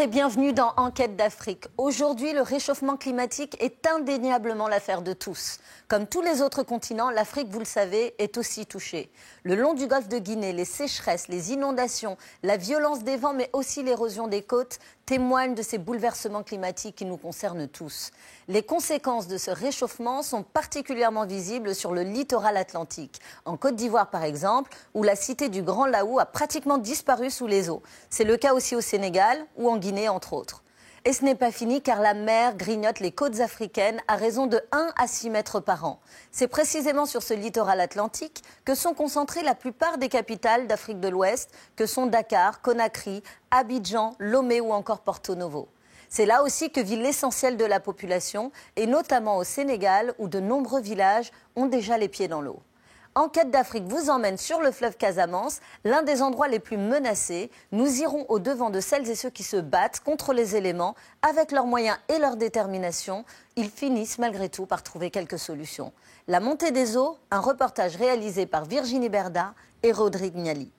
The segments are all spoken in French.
et bienvenue dans Enquête d'Afrique. Aujourd'hui, le réchauffement climatique est indéniablement l'affaire de tous. Comme tous les autres continents, l'Afrique, vous le savez, est aussi touchée. Le long du golfe de Guinée, les sécheresses, les inondations, la violence des vents, mais aussi l'érosion des côtes, témoignent de ces bouleversements climatiques qui nous concernent tous. Les conséquences de ce réchauffement sont particulièrement visibles sur le littoral atlantique. En Côte d'Ivoire, par exemple, où la cité du Grand Laou a pratiquement disparu sous les eaux. C'est le cas aussi au Sénégal ou en Guinée, entre autres. Et ce n'est pas fini car la mer grignote les côtes africaines à raison de 1 à 6 mètres par an. C'est précisément sur ce littoral atlantique que sont concentrées la plupart des capitales d'Afrique de l'Ouest, que sont Dakar, Conakry, Abidjan, Lomé ou encore Porto Novo. C'est là aussi que vit l'essentiel de la population, et notamment au Sénégal, où de nombreux villages ont déjà les pieds dans l'eau. Enquête d'Afrique vous emmène sur le fleuve Casamance, l'un des endroits les plus menacés. Nous irons au-devant de celles et ceux qui se battent contre les éléments. Avec leurs moyens et leur détermination, ils finissent malgré tout par trouver quelques solutions. La montée des eaux, un reportage réalisé par Virginie Berda et Rodrigue Niali.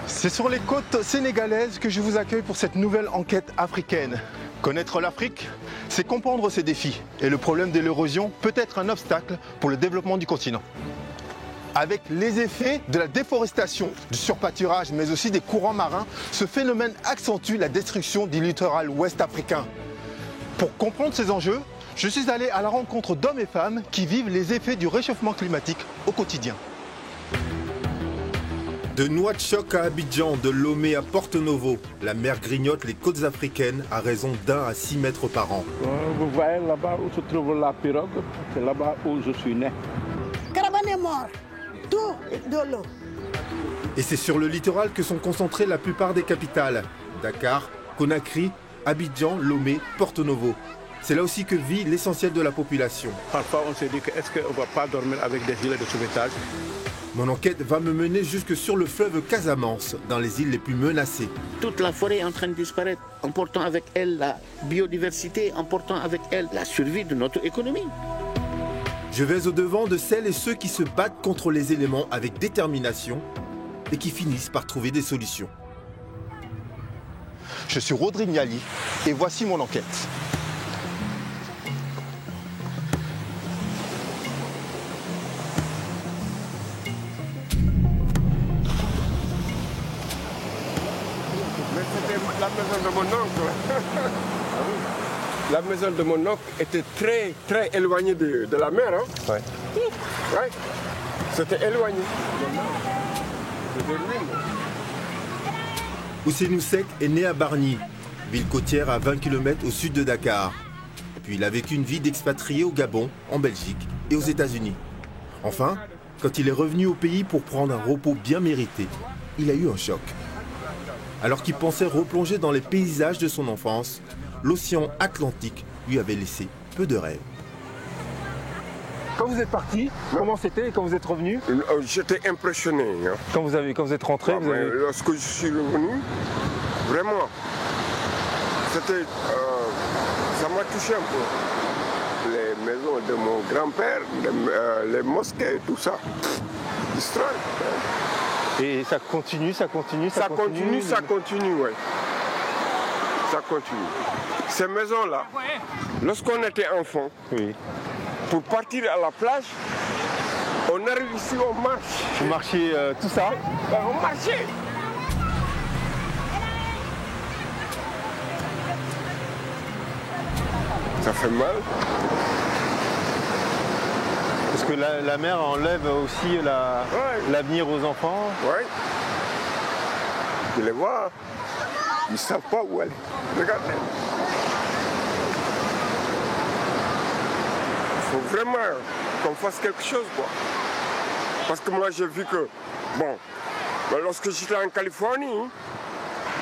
C'est sur les côtes sénégalaises que je vous accueille pour cette nouvelle enquête africaine. Connaître l'Afrique, c'est comprendre ses défis. Et le problème de l'érosion peut être un obstacle pour le développement du continent. Avec les effets de la déforestation, du surpâturage, mais aussi des courants marins, ce phénomène accentue la destruction du littoral ouest africain. Pour comprendre ces enjeux, je suis allé à la rencontre d'hommes et femmes qui vivent les effets du réchauffement climatique au quotidien. De Nouakchott à Abidjan, de Lomé à Porto Novo, la mer grignote les côtes africaines à raison d'1 à 6 mètres par an. Vous voyez là-bas où se trouve la pirogue, c'est là-bas où je suis né. Caravane est mort, tout de l'eau. Et c'est sur le littoral que sont concentrées la plupart des capitales. Dakar, Conakry, Abidjan, Lomé, Porto Novo. C'est là aussi que vit l'essentiel de la population. Parfois on se dit que est-ce qu'on ne va pas dormir avec des gilets de sauvetage? Mon enquête va me mener jusque sur le fleuve Casamance, dans les îles les plus menacées. Toute la forêt est en train de disparaître, emportant avec elle la biodiversité, emportant avec elle la survie de notre économie. Je vais au-devant de celles et ceux qui se battent contre les éléments avec détermination et qui finissent par trouver des solutions. Je suis Rodrigue Niali et voici mon enquête. La maison de mon oncle. La maison de mon oncle était très éloignée de la mer. Hein? Ouais. Ouais. C'était éloigné. Ousseynou Seck est né à Bargny, ville côtière à 20 km au sud de Dakar. Puis il a vécu une vie d'expatrié au Gabon, en Belgique et aux États-Unis. Enfin, quand il est revenu au pays pour prendre un repos bien mérité, il a eu un choc. Alors qu'il pensait replonger dans les paysages de son enfance, l'océan Atlantique lui avait laissé peu de rêves. Quand vous êtes parti, comment c'était quand vous êtes revenu? J'étais impressionné. Hein. Quand vous êtes rentré, Ah, lorsque je suis revenu, vraiment, c'était, ça m'a touché un peu. Les maisons de mon grand-père, les mosquées, tout ça, destroy. Et ça continue, Ça continue, ouais. Ça continue. Ces maisons-là, lorsqu'on était enfant, oui. Pour partir à la plage, on arrive ici, on marche. Vous marchiez tout ça? On marchait. Ça fait mal. Parce que la mer enlève aussi l'avenir aux enfants. Oui. Tu les vois, ils ne savent pas où aller. Regardez. Il faut vraiment qu'on fasse quelque chose, quoi. Parce que moi, j'ai vu que, bon, lorsque j'étais en Californie,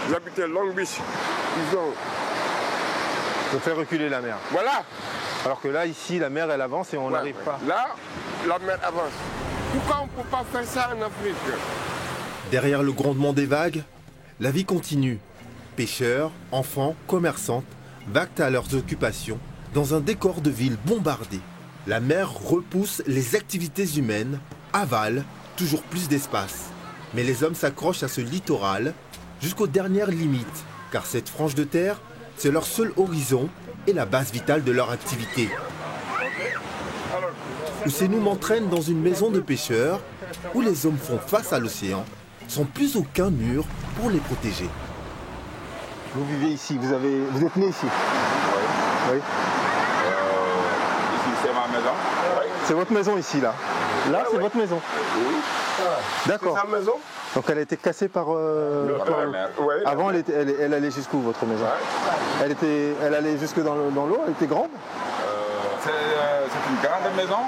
j'habitais Long Beach, ils ont... Ça fait reculer la mer. Voilà. Alors que là, ici, la mer, elle avance et on n'arrive pas. Là, la mer avance. Pourquoi on ne peut pas faire ça en Afrique? Derrière le grondement des vagues, la vie continue. Pêcheurs, enfants, commerçantes vaquent à leurs occupations dans un décor de ville bombardé. La mer repousse les activités humaines, avale toujours plus d'espace. Mais les hommes s'accrochent à ce littoral jusqu'aux dernières limites, car cette frange de terre, c'est leur seul horizon et la base vitale de leur activité. Ousseynou m'entraîne dans une maison de pêcheurs où les hommes font face à l'océan sans plus aucun mur pour les protéger. Vous vivez ici, vous êtes né ici? Oui. Ici, c'est ma maison. Oui. C'est votre maison ici, là? Là, c'est votre maison? Oui. D'accord. C'est sa maison? Donc elle a été cassée par... la mer. Oui. Avant, elle allait jusqu'où, votre maison? Elle allait jusque dans l'eau, elle était grande? C'est une grande maison.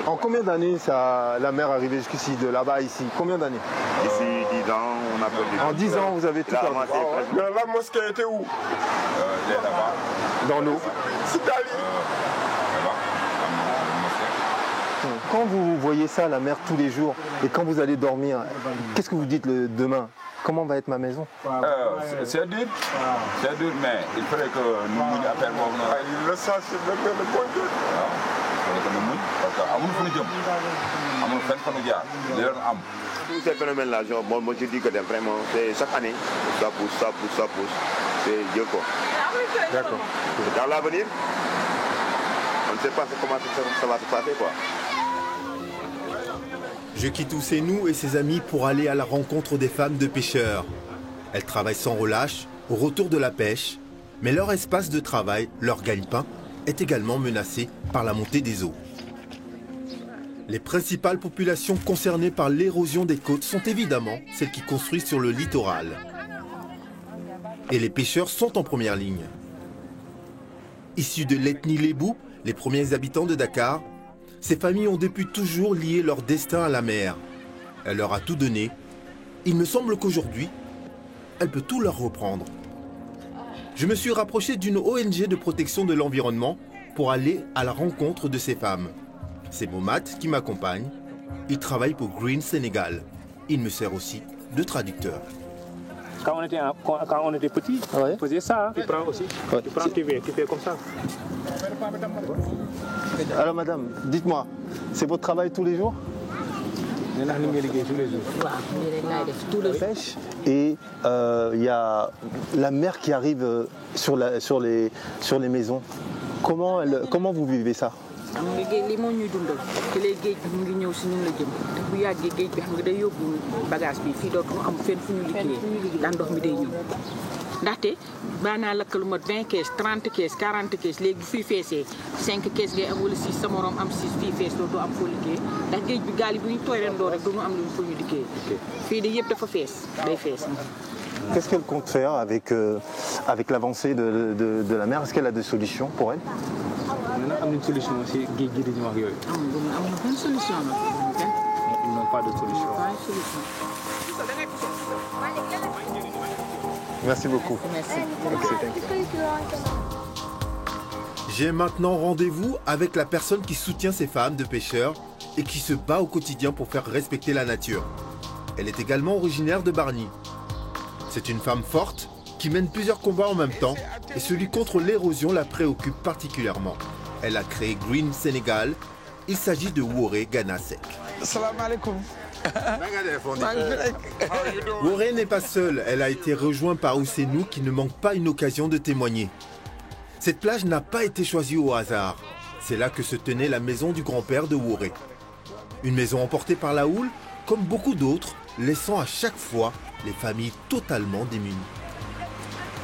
En combien d'années la mer est arrivée jusqu'ici, de là-bas, ici? Combien d'années? Ici, 10 ans, on a perdu. En 10 ans, vous avez tout perdu? La mosquée était où? Il est là-bas. Dans l'eau? C'est Ali. Là-bas. Quand vous voyez ça, la mer, tous les jours, et quand vous allez dormir, qu'est-ce que vous dites demain? Comment va être ma maison? C'est dur. C'est dur, mais il faudrait que nous nous appelions. Le sang, c'est le bon Dieu. Tous ces phénomènes-là, moi je dis que vraiment, c'est chaque année, ça pousse. C'est Dieu quoi. D'accord. Dans l'avenir, on ne sait pas comment ça va se passer quoi. Je quitte Ousseynou et ses amis pour aller à la rencontre des femmes de pêcheurs. Elles travaillent sans relâche, au retour de la pêche, mais leur espace de travail, leur gagne-pain, est également menacé par la montée des eaux. Les principales populations concernées par l'érosion des côtes sont évidemment celles qui construisent sur le littoral. Et les pêcheurs sont en première ligne. Issus de l'ethnie Lébou, les premiers habitants de Dakar, ces familles ont depuis toujours lié leur destin à la mer. Elle leur a tout donné. Il me semble qu'aujourd'hui, elle peut tout leur reprendre. Je me suis rapproché d'une ONG de protection de l'environnement pour aller à la rencontre de ces femmes. C'est Momat qui m'accompagne. Il travaille pour Green Sénégal. Il me sert aussi de traducteur. Quand on était petit, on faisait ça. Tu prends aussi. Ouais. Tu fais comme ça. Alors madame, dites-moi, c'est votre travail tous les jours? Pêche et il y a la mer qui arrive sur les maisons. Comment vous vivez ça? ndaxte baanaa lakk lu mat 20 kees 30 kees 40 kees léegi bu fii feesee 5 kees ngay am wala 6 sa morom am 6 fii fees doo am foo liggéey ndax géej bi gaal yi bu ñu tooy ren doo rek du ñu am lu ñu fa ñu liggéey fii de yëpp dafa fees day fees. Qu'est-ce qu'elle compte faire avec l'avancée de la mer? Est-ce qu'elle a des solutions pour elle? am une solution aussi géej gi dañu wax yooyu. amuñu benn solution nag. Ils n'ont pas de solution. Merci beaucoup. Merci. J'ai maintenant rendez-vous avec la personne qui soutient ces femmes de pêcheurs et qui se bat au quotidien pour faire respecter la nature. Elle est également originaire de Bargny. C'est une femme forte qui mène plusieurs combats en même temps et celui contre l'érosion la préoccupe particulièrement. Elle a créé Green Sénégal. Il s'agit de Woré Ganasek. Salam alaikum. Woré n'est pas seule. Elle a été rejointe par Ousseynou qui ne manque pas une occasion de témoigner. Cette plage n'a pas été choisie au hasard. C'est là que se tenait la maison du grand-père de Woré. Une maison emportée par la houle, comme beaucoup d'autres, laissant à chaque fois les familles totalement démunies.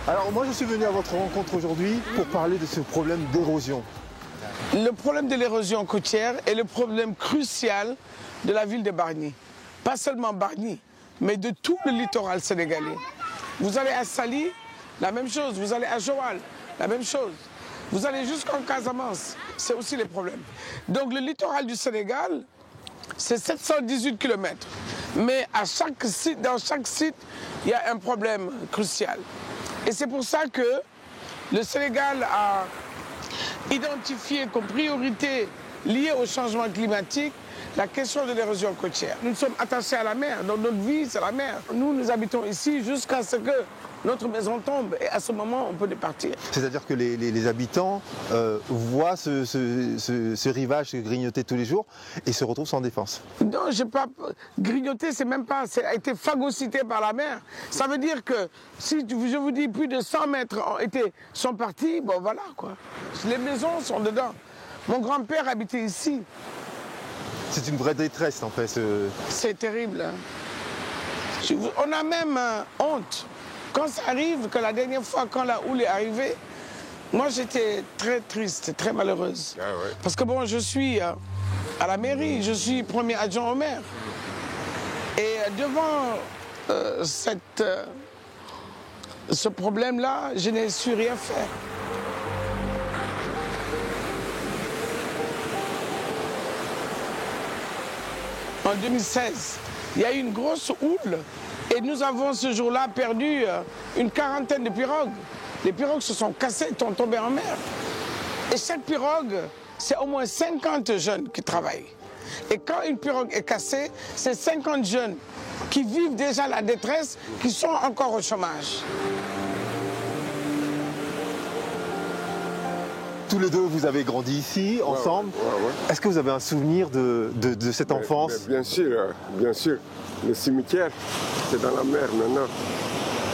Alors moi je suis venu à votre rencontre aujourd'hui pour parler de ce problème d'érosion. Le problème de l'érosion côtière est le problème crucial de la ville de Bargny. Pas seulement Bargny, mais de tout le littoral sénégalais. Vous allez à Saly, la même chose. Vous allez à Joal, la même chose. Vous allez jusqu'en Casamance, c'est aussi les problèmes. Donc le littoral du Sénégal, c'est 718 km. Mais dans chaque site, il y a un problème crucial. Et c'est pour ça que le Sénégal a identifié comme priorité liée au changement climatique la question de l'érosion côtière. Nous sommes attachés à la mer, donc notre vie c'est la mer. Nous habitons ici jusqu'à ce que notre maison tombe et à ce moment on peut départir. C'est-à-dire que les habitants voient ce rivage grignoter tous les jours et se retrouvent sans défense. Non, je n'ai pas grignoté, c'est même pas, ça a été phagocyté par la mer. Ça veut dire que si je vous dis plus de 100 mètres sont partis, bon voilà quoi. Les maisons sont dedans. Mon grand-père habitait ici. C'est une vraie détresse en fait. C'est terrible. Hein. On a même honte. Quand ça arrive, que la dernière fois, quand la houle est arrivée, moi j'étais très triste, très malheureuse. Ah ouais. Parce que bon, je suis à la mairie, je suis premier adjoint au maire. Et devant ce problème-là, je n'ai su rien faire. En 2016, il y a eu une grosse houle et nous avons ce jour-là perdu une quarantaine de pirogues. Les pirogues se sont cassées, sont tombées en mer. Et chaque pirogue, c'est au moins 50 jeunes qui travaillent. Et quand une pirogue est cassée, c'est 50 jeunes qui vivent déjà la détresse, qui sont encore au chômage. Tous les deux, vous avez grandi ici, ensemble. Ouais. Est-ce que vous avez un souvenir de cette enfance? Bien sûr, bien sûr. Le cimetière, c'est dans la mer maintenant.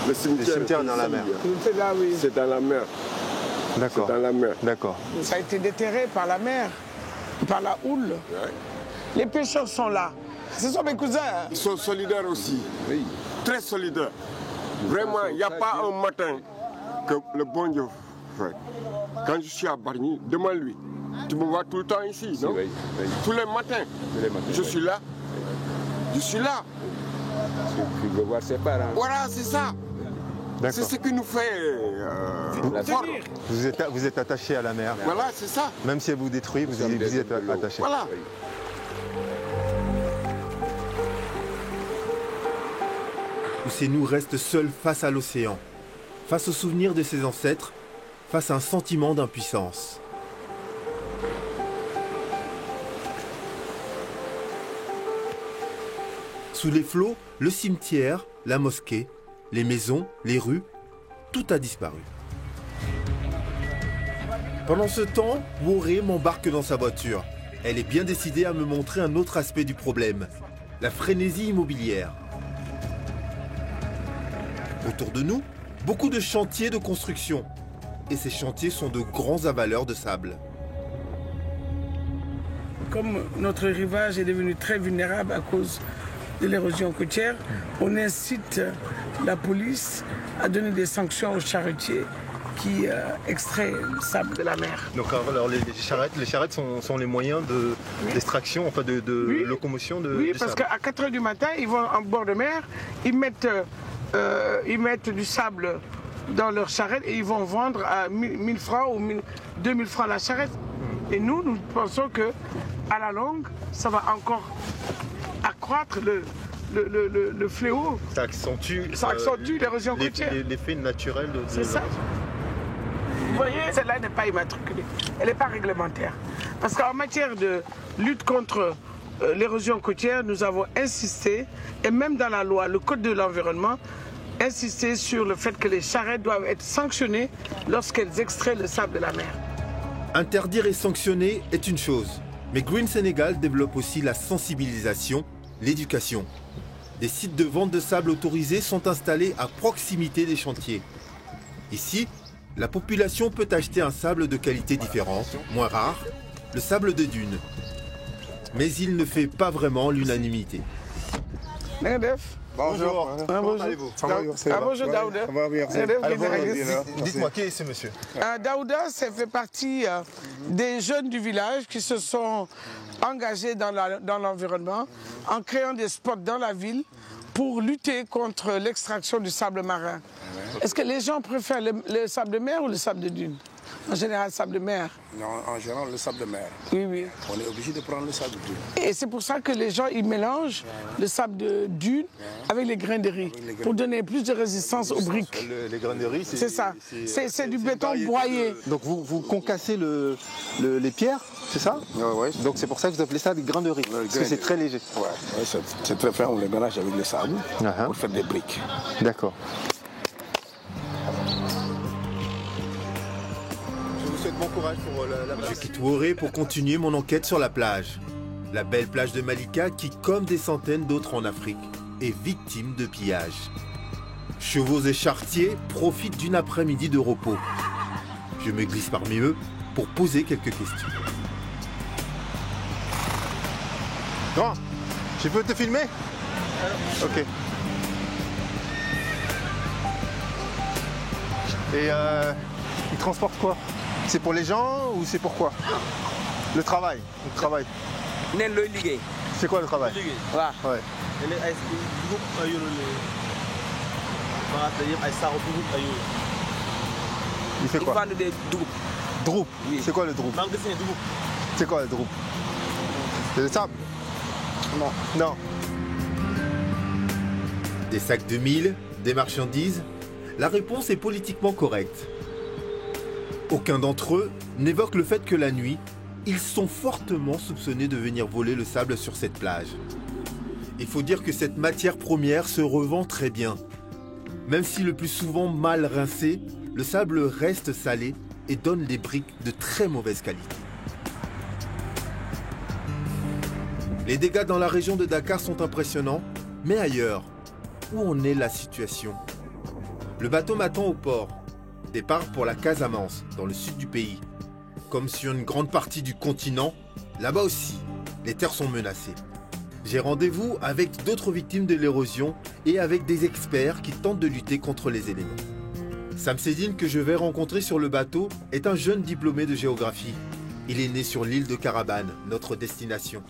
Le cimetière est dans la mer. C'est dans la mer. D'accord. C'est dans la mer. D'accord. Ça a été déterré par la mer, par la houle. Ouais. Les pêcheurs sont là. Ce sont mes cousins. Hein. Ils sont solidaires aussi. Oui. Très solidaires. Vraiment, il n'y a pas un matin que le bon Dieu fait. Quand je suis à Bargny, demande-lui. Tu me vois tout le temps ici, non? Oui. Tous les matins. Je suis là. Je suis là. Tu veux voir ses parents. Voilà, c'est ça. C'est ce qui nous fait fort. Vous êtes attaché à la mer. Voilà, c'est ça. Même si elle vous détruit, vous êtes attaché. Voilà. Ousseynou reste seul face à l'océan, face aux souvenirs de ses ancêtres, face à un sentiment d'impuissance. Sous les flots, le cimetière, la mosquée, les maisons, les rues, tout a disparu. Pendant ce temps, Woré m'embarque dans sa voiture. Elle est bien décidée à me montrer un autre aspect du problème, la frénésie immobilière. Autour de nous, beaucoup de chantiers de construction. Et ces chantiers sont de grands avaleurs de sable. Comme notre rivage est devenu très vulnérable à cause de l'érosion côtière, on incite la police à donner des sanctions aux charretiers qui extraient le sable de la mer. Donc alors les charrettes sont les moyens d'extraction, enfin de locomotion de Oui, du parce sable. qu'à 4 h du matin, ils vont en bord de mer, ils mettent du sable dans leur charrette et ils vont vendre à 1000 francs ou 2000 francs la charrette. Et nous pensons qu'à la longue, ça va encore accroître le fléau. Ça accentue l'érosion côtière. L'effet naturel de C'est ça. Vous voyez, celle-là n'est pas immatriculée. Elle n'est pas réglementaire. Parce qu'en matière de lutte contre l'érosion côtière, nous avons insisté, et même dans la loi, le Code de l'environnement, insisté sur le fait que les charrettes doivent être sanctionnées lorsqu'elles extraient le sable de la mer. Interdire et sanctionner est une chose, mais Green Sénégal développe aussi la sensibilisation, l'éducation. Des sites de vente de sable autorisés sont installés à proximité des chantiers. Ici, la population peut acheter un sable de qualité différente, moins rare, le sable de dune. Mais il ne fait pas vraiment l'unanimité. Bonjour. Comment allez-vous? Bonjour Daouda. Dites-moi, qui est ce monsieur? Daouda, ça fait partie des jeunes du village qui se sont engagés dans l'environnement en créant des spots dans la ville pour lutter contre l'extraction du sable marin. Est-ce que les gens préfèrent le sable de mer ou le sable de dune? En général, sable de mer. Non, en général, le sable de mer. Oui, oui. On est obligé de prendre le sable dune. Et c'est pour ça que les gens, ils mélangent le sable de dune avec les grains de riz pour donner plus de résistance aux briques. Les grains de riz, c'est ça. C'est du béton broyé. Donc vous concassez les pierres, c'est ça? Oui. Donc c'est pour ça que vous appelez ça des grains de riz, parce que c'est très léger. Ouais, c'est très fin, on les mélange avec le sable pour faire des briques. D'accord. Je vous souhaite bon courage pour la Je quitte Woré pour continuer mon enquête sur la plage. La belle plage de Malika qui, comme des centaines d'autres en Afrique, est victime de pillages. Chevaux et charretiers profitent d'une après-midi de repos. Je me glisse parmi eux pour poser quelques questions. Grand, je peux te filmer? Ok. Et ils transportent quoi? C'est pour les gens ou c'est pour quoi? Le travail. C'est quoi le travail? Ouais. Il fait quoi? Droup. C'est quoi le droup? C'est quoi le droup? C'est le sable? Non. Des sacs de mille, des marchandises? La réponse est politiquement correcte. Aucun d'entre eux n'évoque le fait que la nuit, ils sont fortement soupçonnés de venir voler le sable sur cette plage. Il faut dire que cette matière première se revend très bien. Même si le plus souvent mal rincé, le sable reste salé et donne des briques de très mauvaise qualité. Les dégâts dans la région de Dakar sont impressionnants, mais ailleurs, où en est la situation? Le bateau m'attend au port. Départ pour la Casamance, dans le sud du pays. Comme sur une grande partie du continent, là-bas aussi, les terres sont menacées. J'ai rendez-vous avec d'autres victimes de l'érosion et avec des experts qui tentent de lutter contre les éléments. Samsedine, que je vais rencontrer sur le bateau, est un jeune diplômé de géographie. Il est né sur l'île de Carabane, notre destination.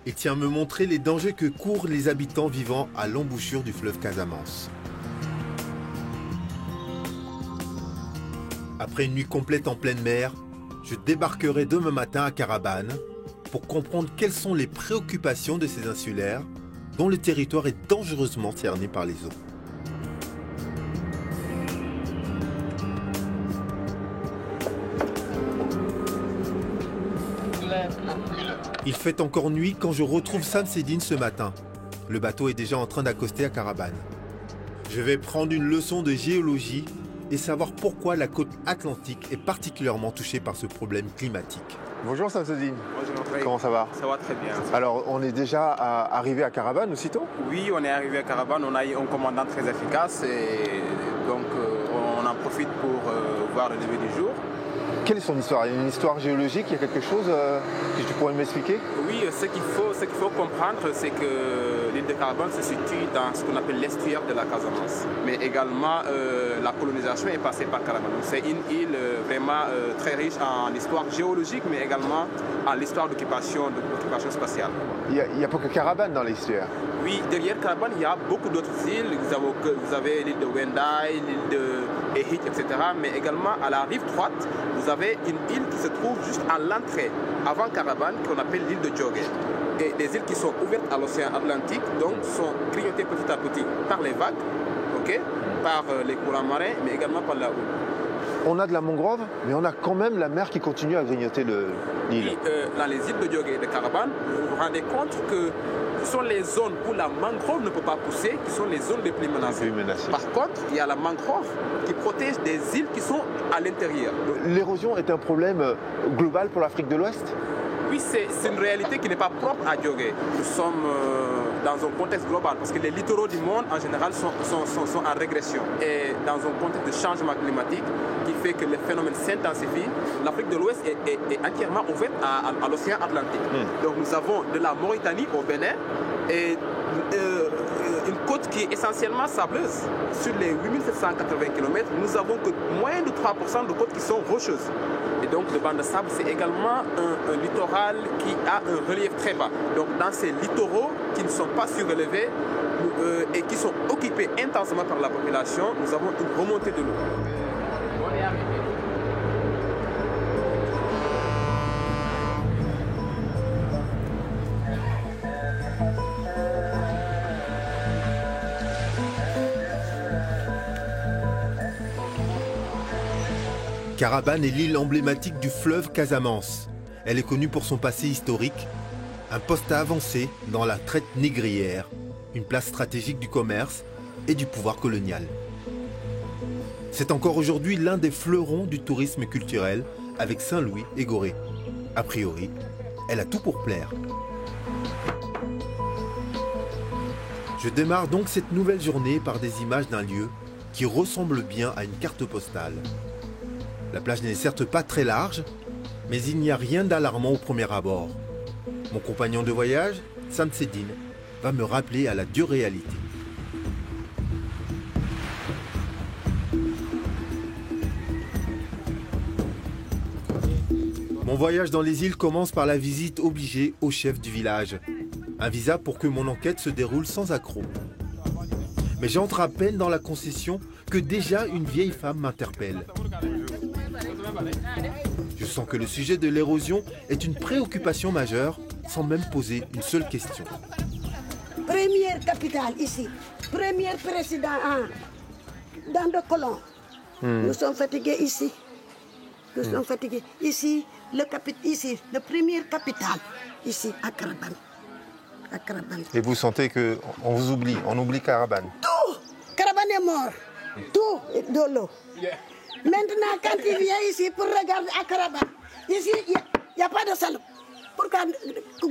Il tient à me montrer les dangers que courent les habitants vivant à l'embouchure du fleuve Casamance. Après une nuit complète en pleine mer, je débarquerai demain matin à Carabane pour comprendre quelles sont les préoccupations de ces insulaires dont le territoire est dangereusement cerné par les eaux. Il fait encore nuit quand je retrouve Samsedine ce matin. Le bateau est déjà en train d'accoster à Carabane. Je vais prendre une leçon de géologie et savoir pourquoi la côte atlantique est particulièrement touchée par ce problème climatique. Bonjour Samsedine. Bonjour. Comment ça va? Ça va très bien. Alors on est déjà arrivé à Carabane aussitôt? Oui, on est arrivé à Carabane, on a eu un commandant très efficace et donc on en profite pour voir le lever du jour. Quelle est son histoire? Il y a une histoire géologique, il y a quelque chose que tu pourrais m'expliquer? Oui, ce qu'il faut comprendre, c'est que l'île de Carabane se situe dans ce qu'on appelle l'estuaire de la Casamance. Mais également, la colonisation est passée par Carabane. C'est une île vraiment très riche en histoire géologique, mais également en l'histoire d'occupation spatiale. Il n'y a pas que Carabane dans l'estuaire? Oui, derrière Carabane, il y a beaucoup d'autres îles. Vous avez l'île de Wendai, l'île de Ehit, etc. Mais également, à la rive droite, vous avez une île qui se trouve juste à l'entrée, avant Carabane, qu'on appelle l'île de Djogé. Et des îles qui sont ouvertes à l'océan Atlantique, donc sont grignotées petit à petit par les vagues, par les courants marins, mais également par la houle. On a de la mangrove, mais on a quand même la mer qui continue à grignoter l'île. Oui, dans les îles de Djogé et de Carabane, vous vous rendez compte que ce sont les zones où la mangrove ne peut pas pousser, qui sont les zones les plus menacées. Par contre, il y a la mangrove qui protège des îles qui sont à l'intérieur. L'érosion est un problème global pour l'Afrique de l'Ouest? Oui, c'est une réalité qui n'est pas propre à Djogé. Nous sommes dans un contexte global parce que les littoraux du monde en général sont en régression. Et dans un contexte de changement climatique qui fait que les phénomènes s'intensifient, l'Afrique de l'Ouest est entièrement ouverte à l'océan Atlantique. Donc nous avons de la Mauritanie au Bénin et une côte qui est essentiellement sableuse. Sur les 8780 km, nous avons que moins de 3% de côtes qui sont rocheuses. Et donc le banc de sable, c'est également un littoral qui a un relief très bas. Donc dans ces littoraux qui ne sont pas surélevés et qui sont occupés intensément par la population, nous avons une remontée de l'eau. On est arrivé. Carabane est l'île emblématique du fleuve Casamance. Elle est connue pour son passé historique, un poste avancé dans la traite négrière, une place stratégique du commerce et du pouvoir colonial. C'est encore aujourd'hui l'un des fleurons du tourisme culturel avec Saint-Louis et Gorée. A priori, elle a tout pour plaire. Je démarre donc cette nouvelle journée par des images d'un lieu qui ressemble bien à une carte postale. La plage n'est certes pas très large, mais il n'y a rien d'alarmant au premier abord. Mon compagnon de voyage, Sam Sedine, va me rappeler à la dure réalité. Mon voyage dans les îles commence par la visite obligée au chef du village. Un visa pour que mon enquête se déroule sans accroc. Mais j'entre à peine dans la concession que déjà une vieille femme m'interpelle. Je sens que le sujet de l'érosion est une préoccupation majeure, sans même poser une seule question. Première capitale ici, premier président dans le colon. Nous sommes fatigués ici. Nous sommes fatigués. Ici, la première capitale, ici, à Carabane. Et vous sentez qu'on vous oublie, on oublie Carabane? Tout! Carabane est mort. Tout de l'eau. Maintenant, quand il vient ici pour regarder à Carabane, ici, il n'y a pas de salope. Pourquoi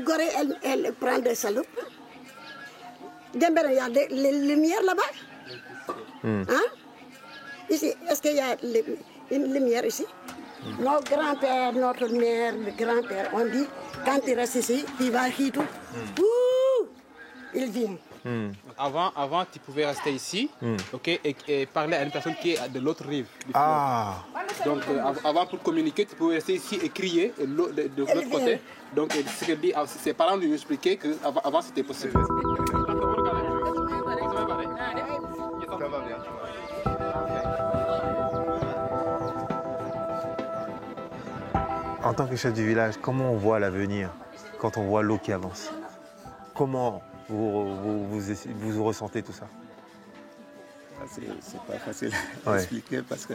Gorée, elle prend des salopes? Dembélé, il y a les lumières là-bas. Hein? Ici, est-ce qu'il y a une lumière ici? Nos grands-pères, notre mère, le grand-père, on dit, quand il reste ici, il va tout. Il vient. Avant, tu pouvais rester ici, ok, et parler à une personne qui est de l'autre rive du fleuve. Donc, avant, pour communiquer, tu pouvais rester ici et crier de l'autre côté. Donc, ce que dit, ses parents lui expliquaient qu'avant, c'était possible. En tant que chef du village, comment on voit l'avenir quand on voit l'eau qui avance? Comment vous ressentez tout ça? C'est pas facile à expliquer parce que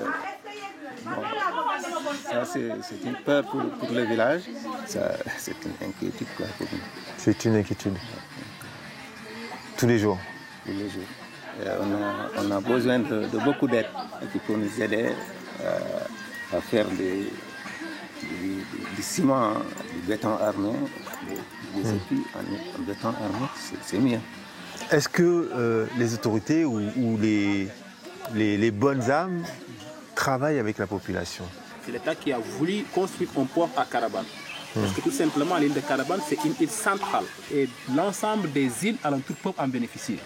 ça c'est une peur pour le village, c'est une inquiétude quoi, pour nous. C'est une inquiétude. Tous les jours. Tous les jours. Et on a besoin de beaucoup d'aide qui peut nous aider à faire du ciment, du béton armé, des épis en béton armé, c'est mieux. Est-ce que les autorités ou les bonnes âmes travaillent avec la population? C'est l'État qui a voulu construire un port à Carabane. Parce que tout simplement, l'île de Carabane, c'est une île centrale. Et l'ensemble des îles alentour peuvent en bénéficier.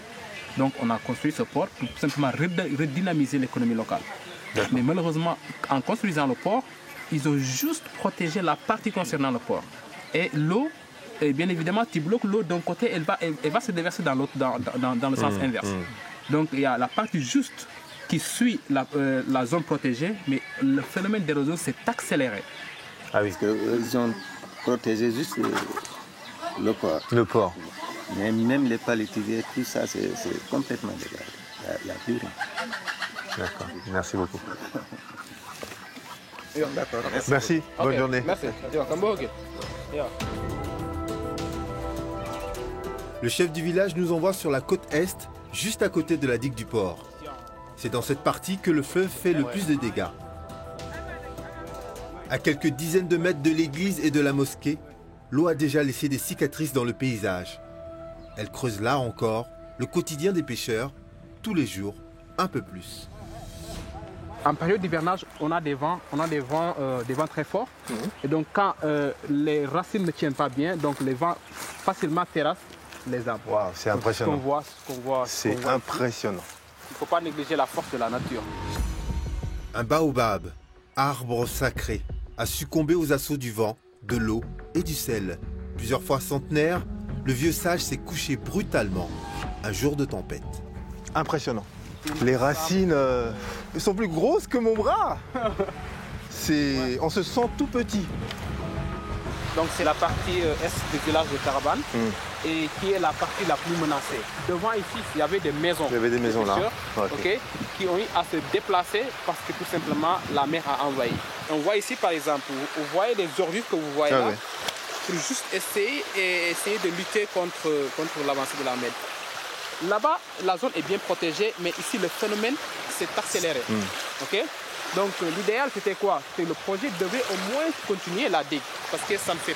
Donc on a construit ce port pour tout simplement redynamiser l'économie locale. Mais malheureusement, en construisant le port, ils ont juste protégé la partie concernant le port. Et l'eau, bien évidemment, tu bloques l'eau d'un côté, elle va se déverser dans l'autre, dans le sens inverse. Donc il y a la partie juste qui suit la zone protégée, mais le phénomène d'érosion s'est accéléré. Ah oui. Parce qu'ils ont protégé juste le port. Le port. Mais même les paletiviers, tout ça, c'est complètement dégagé. Il n'y a plus rien. D'accord, merci beaucoup. D'accord. Merci, bonne journée. Merci. Le chef du village nous envoie sur la côte est, juste à côté de la digue du port. C'est dans cette partie que le fleuve fait le plus de dégâts. À quelques dizaines de mètres de l'église et de la mosquée, l'eau a déjà laissé des cicatrices dans le paysage. Elle creuse là encore le quotidien des pêcheurs, tous les jours, un peu plus. En période d'hivernage, on a des vents très forts. Et donc quand les racines ne tiennent pas bien, donc les vents facilement terrassent les arbres. Waouh, c'est impressionnant. C'est impressionnant. Il ne faut pas négliger la force de la nature. Un baobab, arbre sacré, a succombé aux assauts du vent, de l'eau et du sel. Plusieurs fois centenaire, le vieux sage s'est couché brutalement un jour de tempête. Impressionnant. Les racines sont plus grosses que mon bras. On se sent tout petit. Donc c'est la partie est du village de Carabane. et qui est la partie la plus menacée. Devant ici, il y avait des maisons. Il y avait des maisons là. Okay, qui ont eu à se déplacer parce que tout simplement la mer a envahi. On voit ici par exemple, vous voyez les ordures que vous voyez là, pour juste essayer de lutter contre l'avancée de la mer. Là-bas, la zone est bien protégée, mais ici le phénomène s'est accéléré. Okay? Donc l'idéal c'était quoi? Que le projet devait au moins continuer la digue, parce que ça ne fait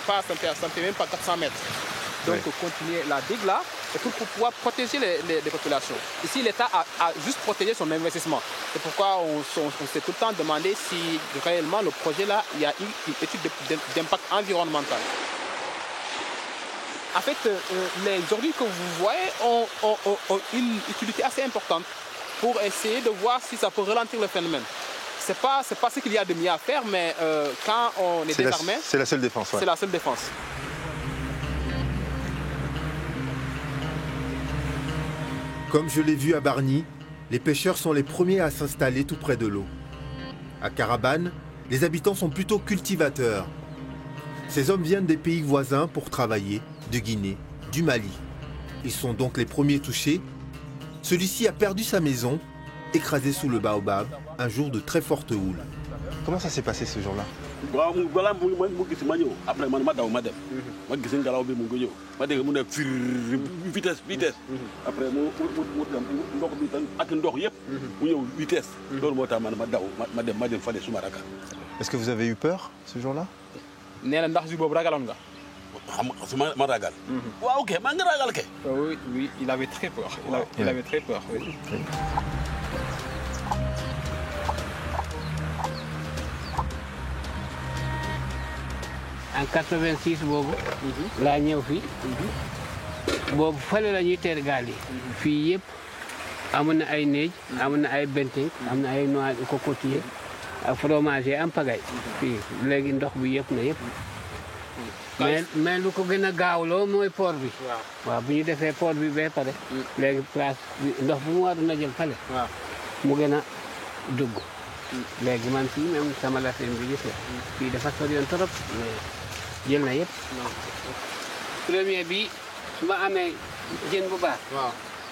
même pas 400 mètres. Donc continuer la digue là, et pour pouvoir protéger les populations. Ici l'État a juste protégé son investissement. C'est pourquoi on s'est tout le temps demandé si réellement le projet là, il y a eu une étude d'impact environnemental. En fait, les ordures que vous voyez ont une utilité assez importante pour essayer de voir si ça peut ralentir le phénomène. C'est pas ce qu'il y a de mieux à faire, mais quand on est désarmé, c'est la seule défense. C'est la seule défense. Comme je l'ai vu à Bargny, les pêcheurs sont les premiers à s'installer tout près de l'eau. À Carabane, les habitants sont plutôt cultivateurs. Ces hommes viennent des pays voisins pour travailler, de Guinée, du Mali. Ils sont donc les premiers touchés. Celui-ci a perdu sa maison, écrasé sous le baobab, un jour de très forte houle. Comment ça s'est passé ce jour-là? Est-ce que vous avez eu peur ce jour-là? Oui, il avait très peur. Il avait très peur. Oui. En 86 boobu laa ñëw fii boobu fële la ñuy teer gaal yi fii yëpp amoon na ay néeg amoon na ay benting am na ay noix de cocotier ak fromager en pagaille fii léegi ndox bi yëpp na yëpp mais lu ko gën a gaawloo mooy port bi waaw bu ñu defee port bi ba pare léegi place bi ndox bu mu waroon a jël fale mu gën a dugg léegi man fii même sama lafin bi gis nga fii dafa soriyoon trop jël na yëpp premier bi su ma amee jën bu baax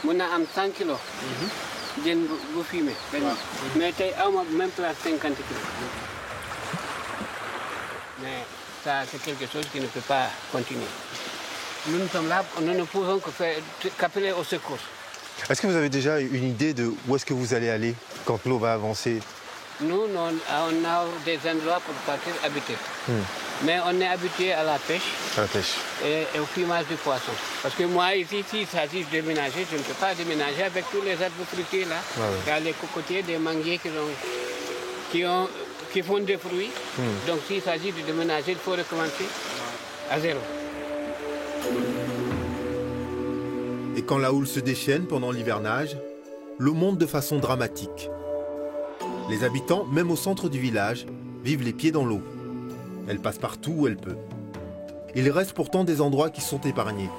mun na am 100 kilos jën bu fumier mais tey awma même place 50 kilos mais ça c'est quelque chose qui ne peut pas continuer. Nous ne sommes là, nous ne pouvons qu'appeler au secours. Est-ce que vous avez déjà une idée de où est-ce que vous allez aller quand l'eau va avancer? Nous, on a des endroits pour partir habiter. Mais on est habitué à la pêche, et au fumage du poisson. Parce que moi, ici, s'il s'agit de déménager, je ne peux pas déménager avec tous les arbres fruitiers là. Il y a les cocotiers, des manguiers qui font des fruits. Donc s'il s'agit de déménager, il faut recommencer à zéro. Et quand la houle se déchaîne pendant l'hivernage, l'eau monte de façon dramatique. Les habitants, même au centre du village, vivent les pieds dans l'eau. Elle passe partout où elle peut. Il reste pourtant des endroits qui sont épargnés.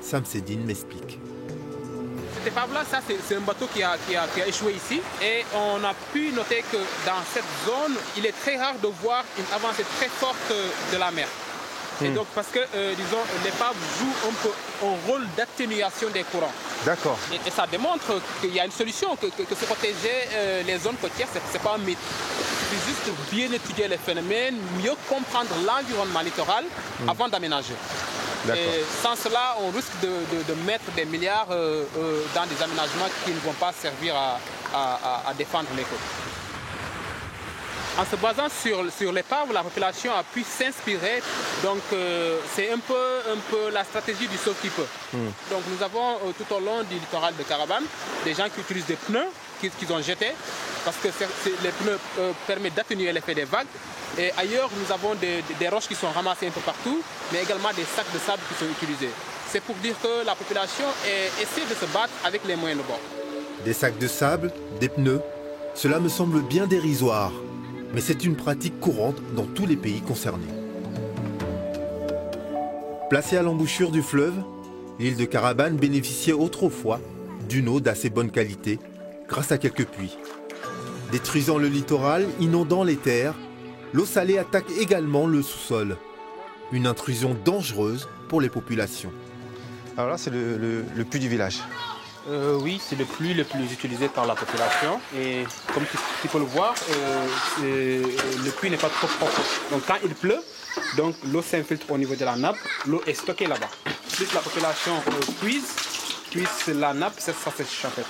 Sam Sedine m'explique. Cette épave-là, ça c'est un bateau qui a échoué ici. Et on a pu noter que dans cette zone, il est très rare de voir une avancée très forte de la mer. Et donc parce que, disons, l'épave joue un peu un rôle d'atténuation des courants. D'accord. Et ça démontre qu'il y a une solution, que se protéger les zones côtières, c'est pas un mythe. C'est juste bien étudier les phénomènes, mieux comprendre l'environnement littoral avant d'aménager. Et sans cela, on risque de mettre des milliards dans des aménagements qui ne vont pas servir à défendre les côtes. En se basant sur l'épave, la population a pu s'inspirer. Donc c'est un peu la stratégie du sauve-qui-peut. Donc nous avons tout au long du littoral de Carabane des gens qui utilisent des pneus qu'ils ont jetés parce que les pneus permettent d'atténuer l'effet des vagues. Et ailleurs, nous avons des roches qui sont ramassées un peu partout, mais également des sacs de sable qui sont utilisés. C'est pour dire que la population essaie de se battre avec les moyens de bord. Des sacs de sable, des pneus, cela me semble bien dérisoire. Mais c'est une pratique courante dans tous les pays concernés. Placée à l'embouchure du fleuve, l'île de Carabane bénéficiait autrefois d'une eau d'assez bonne qualité grâce à quelques puits. Détruisant le littoral, inondant les terres, l'eau salée attaque également le sous-sol. Une intrusion dangereuse pour les populations. Alors là, c'est le puits du village. Oui, c'est le puits le plus utilisé par la population. Et comme tu peux le voir, le puits n'est pas trop profond. Donc quand il pleut, donc l'eau s'infiltre au niveau de la nappe, l'eau est stockée là-bas. Plus la population puise la nappe, ça sèche en fait.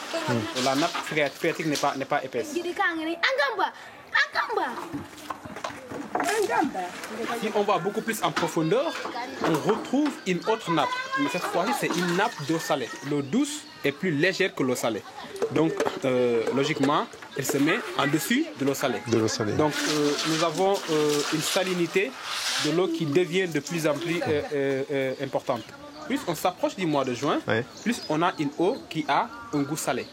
Et la nappe phréatique n'est pas épaisse. Si on va beaucoup plus en profondeur, on retrouve une autre nappe. Mais cette fois-ci, c'est une nappe d'eau salée. L'eau douce est plus légère que l'eau salée. Donc, logiquement, elle se met en dessus de l'eau salée. Donc, nous avons une salinité de l'eau qui devient de plus en plus importante. Plus on s'approche du mois de juin, plus on a une eau qui a un goût salé.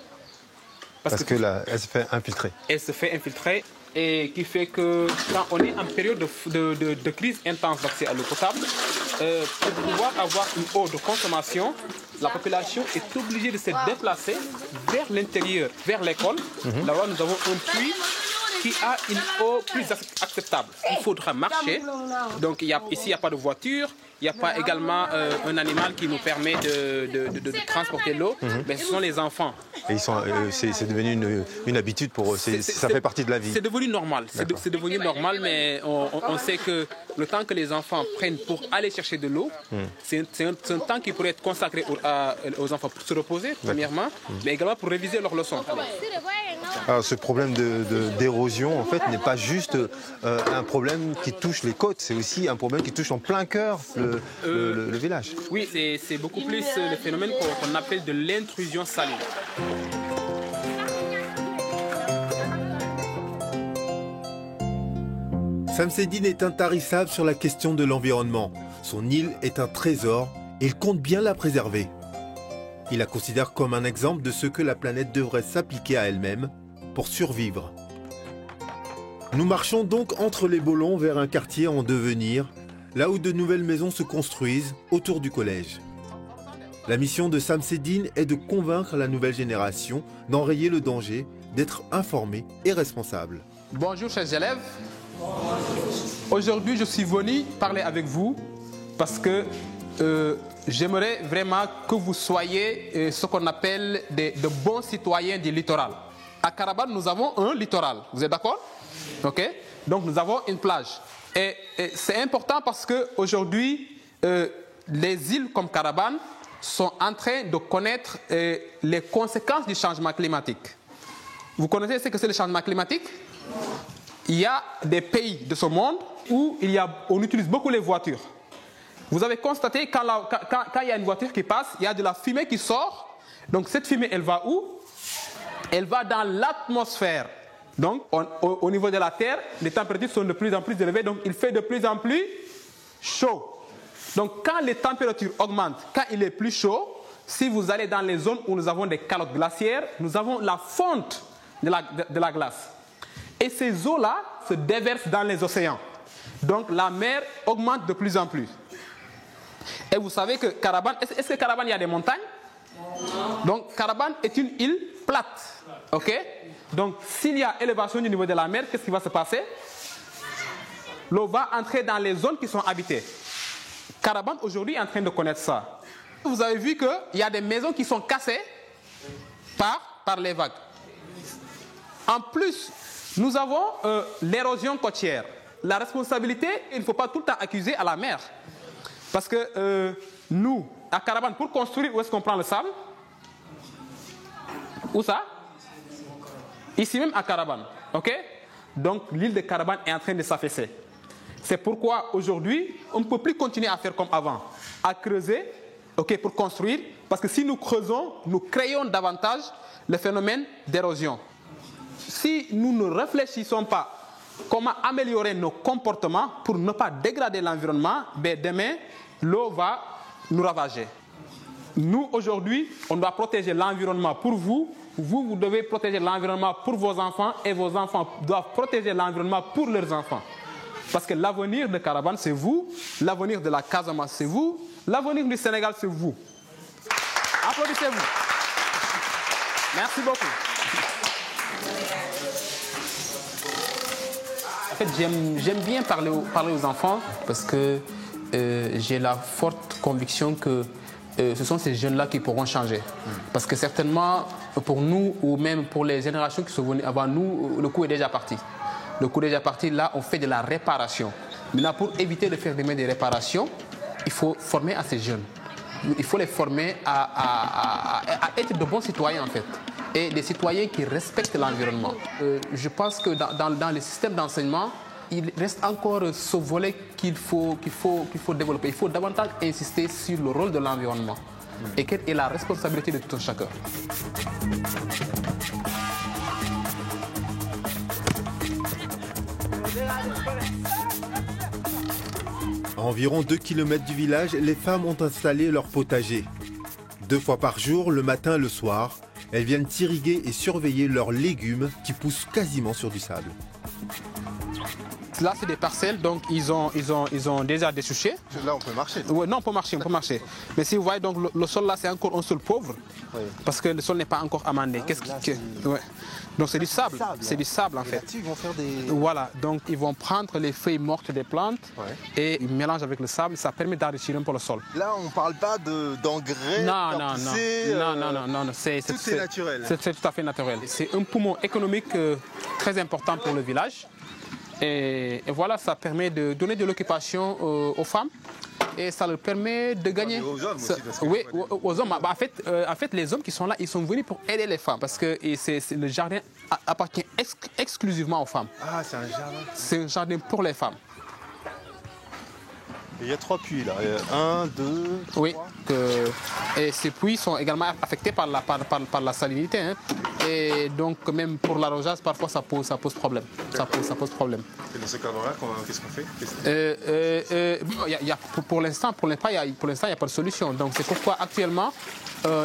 Parce que là, elle se fait infiltrer. Elle se fait infiltrer. Et qui fait que quand on est en période de crise intense d'accès à l'eau potable, pour pouvoir avoir une eau de consommation, la population est obligée de se déplacer vers l'intérieur, vers l'école. Là-bas, nous avons un puits qui a une eau plus acceptable. Il faudra marcher. Donc ici, il n'y a pas de voiture. Il n'y a pas également un animal qui nous permet de transporter l'eau, mais ce sont les enfants. Et c'est devenu une habitude pour eux, ça fait partie de la vie. C'est devenu normal, c'est devenu normal, mais on sait que le temps que les enfants prennent pour aller chercher de l'eau, c'est un temps qui pourrait être consacré aux enfants pour se reposer, premièrement, mais également pour réviser leurs leçons. Alors, ce problème d'érosion, en fait, n'est pas juste un problème qui touche les côtes, c'est aussi un problème qui touche en plein cœur le village. Oui, c'est beaucoup plus le phénomène qu'on appelle de l'intrusion saline. Samseddine est intarissable sur la question de l'environnement. Son île est un trésor et il compte bien la préserver. Il la considère comme un exemple de ce que la planète devrait s'appliquer à elle-même pour survivre. Nous marchons donc entre les Bolons vers un quartier en devenir, là où de nouvelles maisons se construisent autour du collège. La mission de Samseddine est de convaincre la nouvelle génération d'enrayer le danger, d'être informée et responsable. Bonjour chers élèves. Aujourd'hui, je suis venu parler avec vous parce que j'aimerais vraiment que vous soyez ce qu'on appelle de bons citoyens du littoral. À Caraban, nous avons un littoral. Vous êtes d'accord? Ok. Donc, nous avons une plage. Et c'est important parce qu'aujourd'hui, les îles comme Caraban sont en train de connaître les conséquences du changement climatique. Vous connaissez ce que c'est le changement climatique? Il y a des pays de ce monde où on utilise beaucoup les voitures. Vous avez constaté quand il y a une voiture qui passe, il y a de la fumée qui sort. Donc cette fumée, elle va où? Elle va dans l'atmosphère. Donc au niveau de la Terre, les températures sont de plus en plus élevées, donc il fait de plus en plus chaud. Donc quand les températures augmentent, quand il est plus chaud, si vous allez dans les zones où nous avons des calottes glaciaires, nous avons la fonte de la glace. Et ces eaux-là se déversent dans les océans. Donc la mer augmente de plus en plus. Et vous savez que Caraban, est-ce que Caraban, il y a des montagnes? Donc Caraban est une île plate. Ok? Donc s'il y a élévation du niveau de la mer, qu'est-ce qui va se passer? L'eau va entrer dans les zones qui sont habitées. Caraban aujourd'hui est en train de connaître ça. Vous avez vu qu'il y a des maisons qui sont cassées par les vagues. En plus, nous avons l'érosion côtière. La responsabilité, il ne faut pas tout le temps accuser à la mer. Parce que nous, à Caraban, pour construire, où est-ce qu'on prend le sable? Où ça? Ici même à Caraban. Ok? Donc l'île de Caraban est en train de s'affaisser. C'est pourquoi aujourd'hui, on ne peut plus continuer à faire comme avant, à creuser, ok, pour construire, parce que si nous creusons, nous créons davantage le phénomène d'érosion. Si nous ne réfléchissons pas comment améliorer nos comportements pour ne pas dégrader l'environnement, ben demain, l'eau va nous ravager. Nous, aujourd'hui, on doit protéger l'environnement pour vous. Vous devez protéger l'environnement pour vos enfants et vos enfants doivent protéger l'environnement pour leurs enfants. Parce que l'avenir de Caraban, c'est vous. L'avenir de la Casamance, c'est vous. L'avenir du Sénégal, c'est vous. Applaudissez-vous. Merci beaucoup. En fait, j'aime bien parler aux enfants parce que j'ai la forte conviction que ce sont ces jeunes-là qui pourront changer. Parce que certainement, pour nous, ou même pour les générations qui sont venues avant nous, le coup est déjà parti. Le coup est déjà parti, là, on fait de la réparation. Maintenant, pour éviter de faire des réparations, il faut former à ces jeunes. Il faut les former à être de bons citoyens, en fait. Et des citoyens qui respectent l'environnement. Je pense que dans les systèmes d'enseignement, il reste encore ce volet qu'il faut développer. Il faut davantage insister sur le rôle de l'environnement et quelle est la responsabilité de tout un chacun. À environ 2 km du village, les femmes ont installé leur potager. 2 fois par jour, le matin et le soir, elles viennent irriguer et surveiller leurs légumes qui poussent quasiment sur du sable. Là, c'est des parcelles, donc ils ont déjà dessouché. Là, on peut marcher. Ouais, non, on peut marcher. Mais si vous voyez, donc, le sol là, c'est encore un sol pauvre, parce que le sol n'est pas encore amendé. Ouais. Donc c'est du sable, c'est du sable en fait. Ils vont faire des... Voilà, donc ils vont prendre les feuilles mortes des plantes et ils mélangent avec le sable, ça permet d'enrichir un peu le sol. Là, on ne parle pas d'engrais, non, c'est tout est naturel. C'est tout à fait naturel. C'est un poumon économique très important pour le village. Et voilà, ça permet de donner de l'occupation aux femmes et ça leur permet de gagner. Aux hommes aussi, oui, aux hommes. En fait, les hommes qui sont là, ils sont venus pour aider les femmes parce que le jardin appartient exclusivement aux femmes. Ah, c'est un jardin. C'est un jardin pour les femmes. Il y a 3 puits là. 1, 2, 3. Oui, et ces puits sont également affectés par la salinité. Hein. Et donc même pour l'arrosage, parfois ça pose problème. Ça pose problème. Et dans ce cadre-là, qu'est-ce qu'on fait pour l'instant, il n'y a pas de solution. Donc c'est pourquoi actuellement,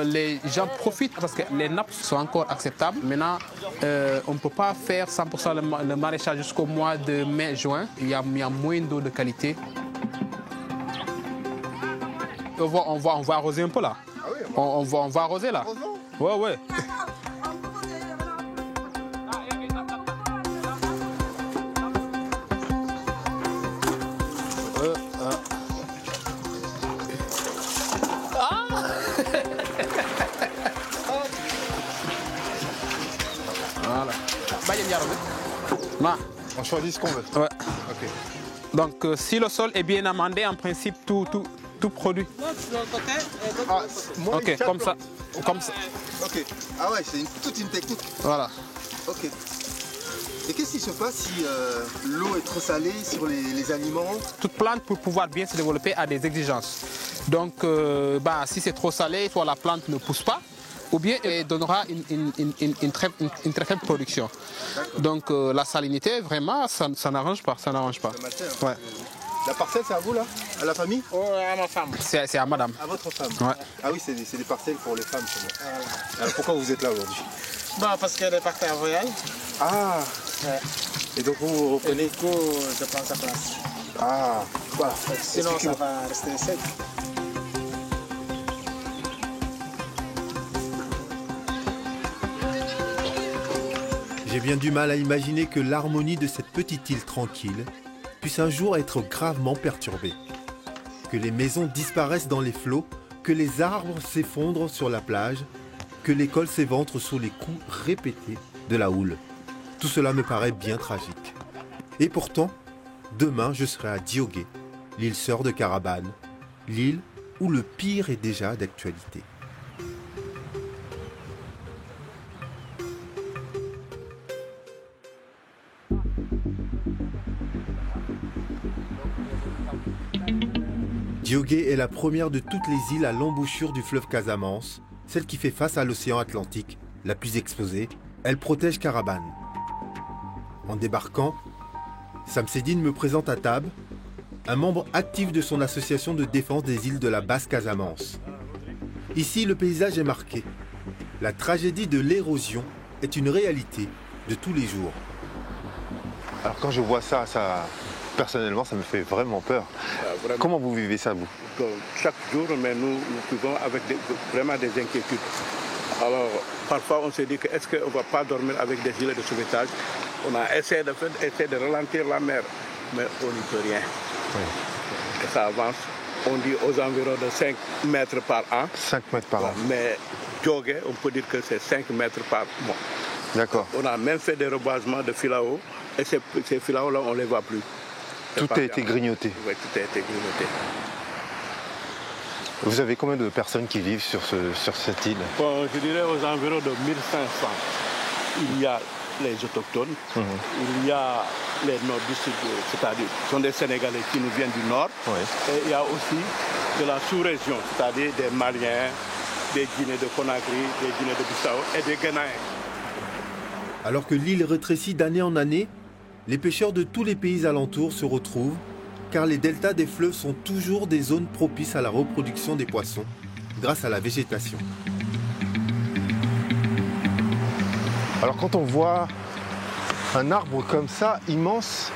les gens profitent parce que les nappes sont encore acceptables. Maintenant, on ne peut pas faire 100% le maraîchage jusqu'au mois de mai-juin. Il y a moins d'eau de qualité. On va arroser un peu là. Ah oui, on va arroser là. Ouais. Voilà. On choisit ce qu'on veut. Ouais. Okay. Donc si le sol est bien amendé, en principe tout produit. Ok, comme ça. Ok. Ah ouais, c'est toute une technique. Voilà. Ok. Et qu'est-ce qui se passe si l'eau est trop salée sur les aliments? Toute plante, pour pouvoir bien se développer, a des exigences. Donc, si c'est trop salé, soit la plante ne pousse pas, ou bien elle donnera une très faible production. Donc, la salinité, vraiment, ça n'arrange pas. Ouais. La parcelle, c'est à vous là? À la famille? À ma femme. C'est à madame. À votre femme? Ouais. Ah oui, c'est des parcelles pour les femmes. Alors pourquoi vous êtes là aujourd'hui? Parce qu'elle est partie en voyage. Ah ouais. Et donc vous reprenez? Et du coup, je prends sa place. Ah, voilà. Sinon, ça va rester sec. J'ai bien du mal à imaginer que l'harmonie de cette petite île tranquille puisse un jour être gravement perturbée. Que les maisons disparaissent dans les flots, que les arbres s'effondrent sur la plage, que l'école s'éventre sous les coups répétés de la houle. Tout cela me paraît bien tragique. Et pourtant, demain je serai à Diogué, l'île sœur de Carabane, l'île où le pire est déjà d'actualité. Diogué est la première de toutes les îles à l'embouchure du fleuve Casamance, celle qui fait face à l'océan Atlantique, la plus exposée. Elle protège Carabane. En débarquant, Samsedine me présente à Tab, un membre actif de son association de défense des îles de la Basse Casamance. Ici, le paysage est marqué. La tragédie de l'érosion est une réalité de tous les jours. Alors quand je vois ça, personnellement, ça me fait vraiment peur. Comment vous vivez ça, vous? Chaque jour, mais nous vivons avec vraiment des inquiétudes. Alors, parfois, on se dit que est-ce qu'on ne va pas dormir avec des gilets de sauvetage? On a essayé de ralentir la mer, mais on n'y peut rien. Oui. Et ça avance. on dit aux environs de 5 mètres par an. 5 mètres par an. Mais Djogé, on peut dire que c'est 5 mètres par mois. D'accord. On a même fait des reboisements de filao et ces filao-là, on ne les voit plus. Tout a été grignoté. Oui, tout a été grignoté. Vous avez combien de personnes qui vivent sur cette île? Bon, je dirais aux environs de 1500. Il y a les autochtones, il y a les nordistes, c'est-à-dire ce sont des Sénégalais qui nous viennent du nord. Oui. Et il y a aussi de la sous-région, c'est-à-dire des Maliens, des Guinéens de Conakry, des Guinéens de Bissau et des Ghanéens. Alors que l'île rétrécit d'année en année, les pêcheurs de tous les pays alentours se retrouvent car les deltas des fleuves sont toujours des zones propices à la reproduction des poissons grâce à la végétation. Alors quand on voit un arbre comme ça, immense,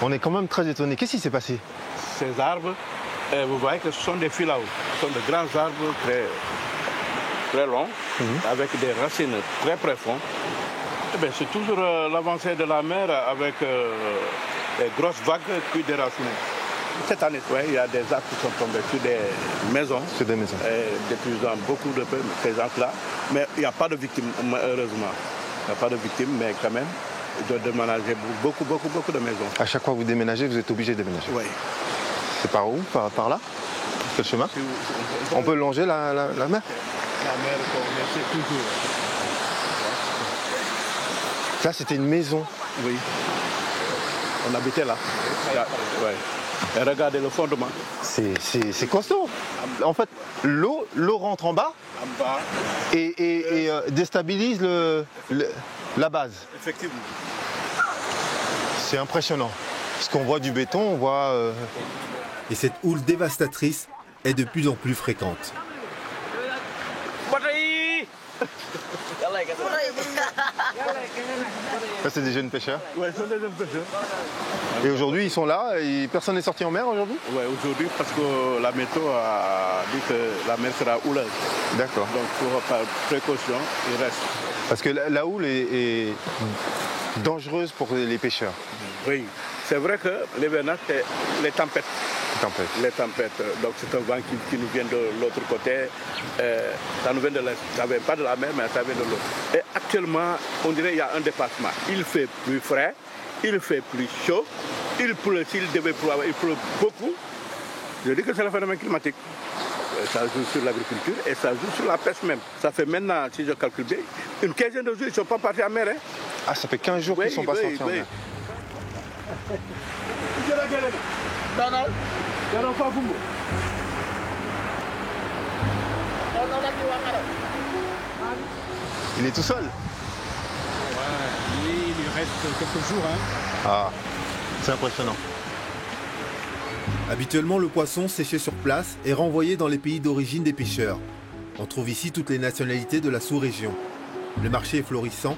on est quand même très étonné. Qu'est-ce qui s'est passé? Ces arbres, vous voyez que ce sont des filao. Ce sont de grands arbres très longs, avec des racines très profondes. C'est toujours l'avancée de la mer avec les grosses vagues qui déracinent. Cette année, il y a des arbres qui sont tombés sur des maisons. Sur des maisons. Détruisant beaucoup de présence là. Mais il n'y a pas de victimes, heureusement. Il n'y a pas de victimes, mais quand même, ils doivent déménager beaucoup de maisons. À chaque fois que vous déménagez, vous êtes obligé de déménager? Oui. C'est par où? Par là? Quel chemin? On peut longer la mer? La mer, c'est toujours. Ça, c'était une maison? Oui. On habitait là. Ouais. Et regardez le fondement. C'est costaud. En fait, l'eau rentre en bas et déstabilise la base. Effectivement. C'est impressionnant. Parce qu'on voit du béton, on voit... Et cette houle dévastatrice est de plus en plus fréquente. Ça, c'est des jeunes pêcheurs? Oui, ce sont des jeunes pêcheurs. Et aujourd'hui, ils sont là et personne n'est sorti en mer aujourd'hui? Oui, aujourd'hui, parce que la météo a dit que la mer sera houleuse. D'accord. Donc, par précaution, il reste. Parce que la houle est dangereuse pour les pêcheurs. Oui, c'est vrai que l'hivernage, c'est les tempêtes. Les tempêtes. Donc c'est un vent qui nous vient de l'autre côté. Ça nous vient de l'est. Ça ne vient pas de la mer, mais ça vient de l'autre. Et actuellement, on dirait qu'il y a un dépassement. Il fait plus frais, il fait plus chaud, il pleut, s'il devait pleuvoir, il pleut beaucoup. Je dis que c'est le phénomène climatique. Ça joue sur l'agriculture et ça joue sur la pêche même. Ça fait maintenant, si je calcule bien, une quinzaine de jours, ils ne sont pas partis en mer. Hein. Ah, ça fait 15 jours qu'ils ne sont pas sortis en mer. Il est tout seul? Ouais, il lui reste quelques jours. Hein. Ah, c'est impressionnant. Habituellement, le poisson séché sur place est renvoyé dans les pays d'origine des pêcheurs. On trouve ici toutes les nationalités de la sous-région. Le marché est florissant,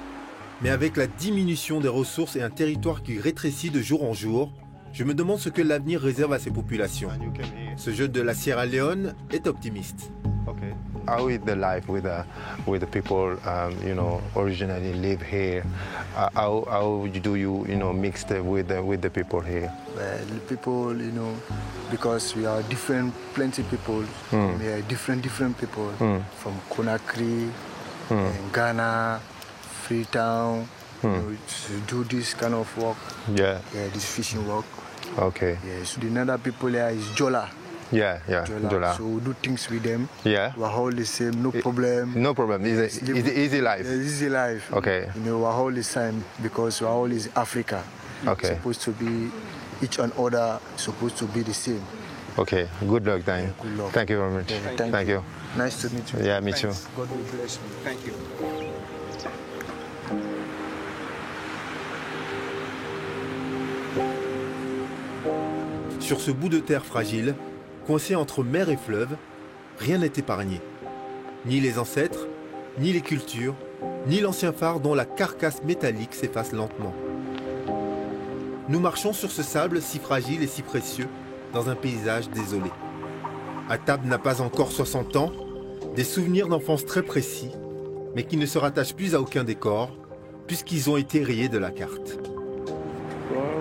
mais avec la diminution des ressources et un territoire qui rétrécit de jour en jour, je me demande ce que l'avenir réserve à ces populations. Ce jeune de la Sierra Leone est optimiste. Okay. How is the life with the people originally live here? How do you mix with the people here? Well, the people, because we are plenty people. We are different people from Conakry, and Ghana, Freetown. To do this kind of work. Yeah, this fishing work. Okay. Yes, the other people here is Jola. Yeah, Jola. So we do things with them. Yeah. We're all the same, no problem. No problem. It's easy life. Yeah, easy life. Okay. We're all the same because we're all in Africa. Okay. Supposed to be each and other supposed to be the same. Okay. Good luck, Dan. Yeah, good luck. Thank you very much. Yeah, thank you. Nice to meet you. Yeah, me too. God will bless you. Thank you. Sur ce bout de terre fragile, coincé entre mer et fleuve, rien n'est épargné. Ni les ancêtres, ni les cultures, ni l'ancien phare dont la carcasse métallique s'efface lentement. Nous marchons sur ce sable si fragile et si précieux, dans un paysage désolé. Atab n'a pas encore 60 ans, des souvenirs d'enfance très précis, mais qui ne se rattachent plus à aucun décor, puisqu'ils ont été rayés de la carte.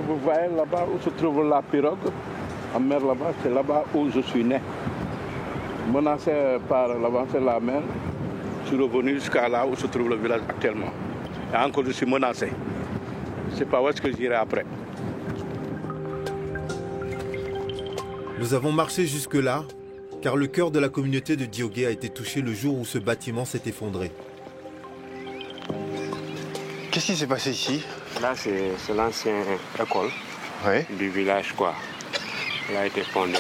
Vous voyez là-bas où se trouve la pirogue. En mer là-bas, c'est là-bas où je suis né. Menacé par l'avancée de la mer, je suis revenu jusqu'à là où se trouve le village actuellement. Et encore je suis menacé. Je ne sais pas où est-ce que j'irai après. Nous avons marché jusque-là, car le cœur de la communauté de Diogué a été touché le jour où ce bâtiment s'est effondré. Qu'est-ce qui s'est passé ici? Là, c'est l'ancienne école du village, quoi. Elle a été fondée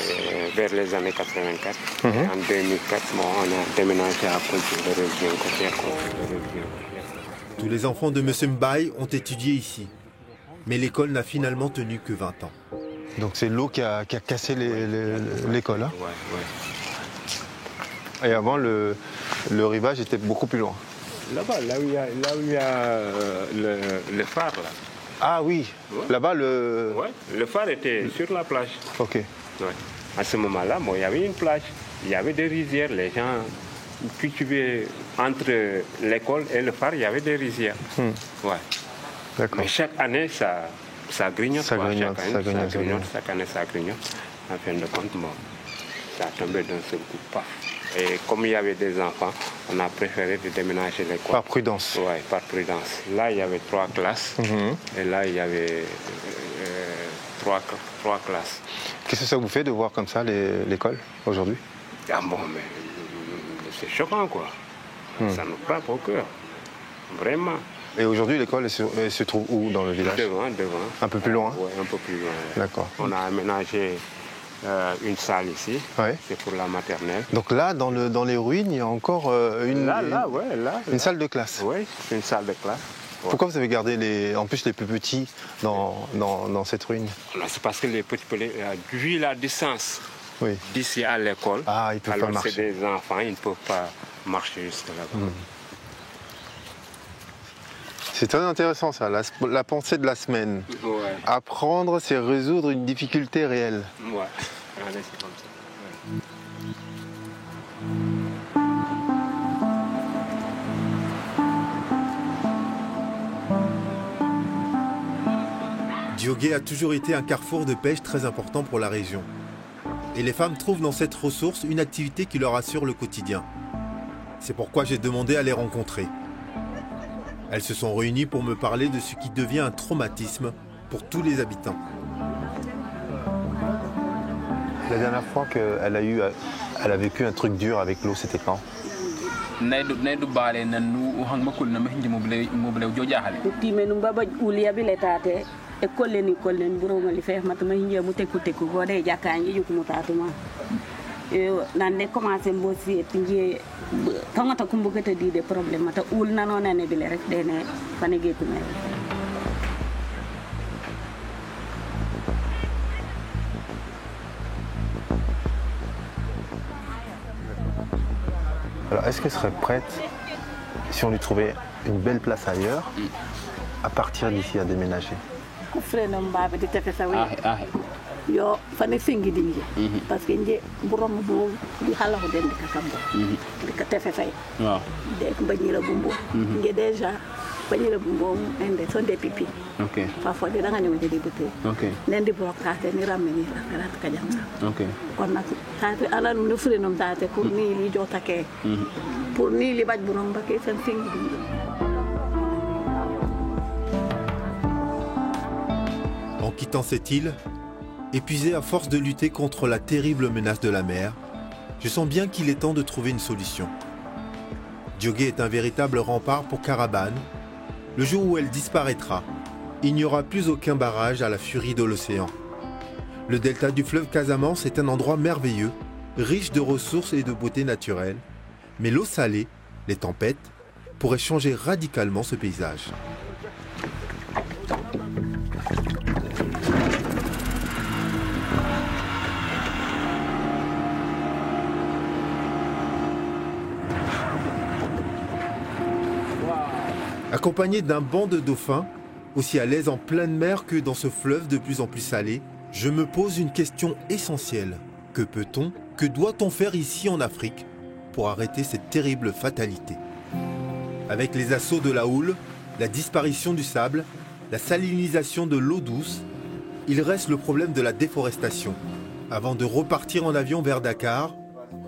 vers les années 84. En 2004, on a déménagé à cause de l'érosion côtière. Tous les enfants de M. Mbaye ont étudié ici. Mais l'école n'a finalement tenu que 20 ans. Donc c'est l'eau qui a cassé l'école, hein? Ouais. Et avant, le rivage était beaucoup plus loin. Là-bas, là où il y a le phare, là. Ah oui, là-bas, le phare était sur la plage. Ok. Ouais. À ce moment-là, il y avait une plage, il y avait des rizières, les gens cultivaient entre l'école et le phare, il y avait des rizières. Ouais. D'accord. Mais chaque année, ça grignote. Ça grignote. Chaque année, ça grignote. En fin de compte, ça a tombé d'un seul coup, paf. Et comme il y avait des enfants, on a préféré de déménager l'école. Par prudence. Oui, par prudence. Là, il y avait 3 classes. Et là, il y avait 3 classes. Qu'est-ce que ça vous fait de voir comme ça l'école aujourd'hui? Ah bon, mais c'est choquant, quoi. Ça nous frappe au cœur. Vraiment. Et aujourd'hui, l'école elle se trouve où dans le village? Devant. Un peu plus loin? Oui, un peu plus loin. D'accord. On a aménagé une salle ici, c'est pour la maternelle. Donc là, dans les ruines, il y a encore une salle de classe? Oui, c'est une salle de classe. Ouais. Pourquoi vous avez gardé en plus les plus petits dans cette ruine? C'est parce que les petits, vu la distance d'ici à l'école, ils peuvent pas marcher. C'est des enfants, ils ne peuvent pas marcher jusque là-bas. C'est très intéressant ça, la pensée de la semaine. Ouais. Apprendre, c'est résoudre une difficulté réelle. Ouais, c'est comme ça. Diogué a toujours été un carrefour de pêche très important pour la région. Et les femmes trouvent dans cette ressource une activité qui leur assure le quotidien. C'est pourquoi j'ai demandé à les rencontrer. Elles se sont réunies pour me parler de ce qui devient un traumatisme pour tous les habitants. La dernière fois qu'elle a vécu un truc dur avec l'eau, c'était quand? nande commencé mbosi tinje tangata kumbukata di des problèmes mata ul nanone ne bile rek dene fane getu me. Alors est-ce qu'elle serait prête, si on lui trouvait une belle place ailleurs, à partir d'ici, à déménager? Yo fane fingi dinje parce que nje borom do di xala ko den ka kambo di ka tefe fay waaw de ko bagnira bumbo nge déjà bagnira bumbo ende son de pipi ok parfois de nga ñëw de buté ok nendi bloc taate ni rameni akarat ka janga ok kon nak taate ala no fure nom taate pour ni li jotake pour ni li baj borom ba ke fen fingi dinje. En quittant cette île, épuisé à force de lutter contre la terrible menace de la mer, je sens bien qu'il est temps de trouver une solution. Diogué est un véritable rempart pour Carabane. Le jour où elle disparaîtra, il n'y aura plus aucun barrage à la furie de l'océan. Le delta du fleuve Casamance est un endroit merveilleux, riche de ressources et de beauté naturelle, mais l'eau salée, les tempêtes, pourraient changer radicalement ce paysage. Accompagné d'un banc de dauphins, aussi à l'aise en pleine mer que dans ce fleuve de plus en plus salé, je me pose une question essentielle. Que peut-on, que doit-on faire ici en Afrique pour arrêter cette terrible fatalité? Avec les assauts de la houle, la disparition du sable, la salinisation de l'eau douce, il reste le problème de la déforestation. Avant de repartir en avion vers Dakar,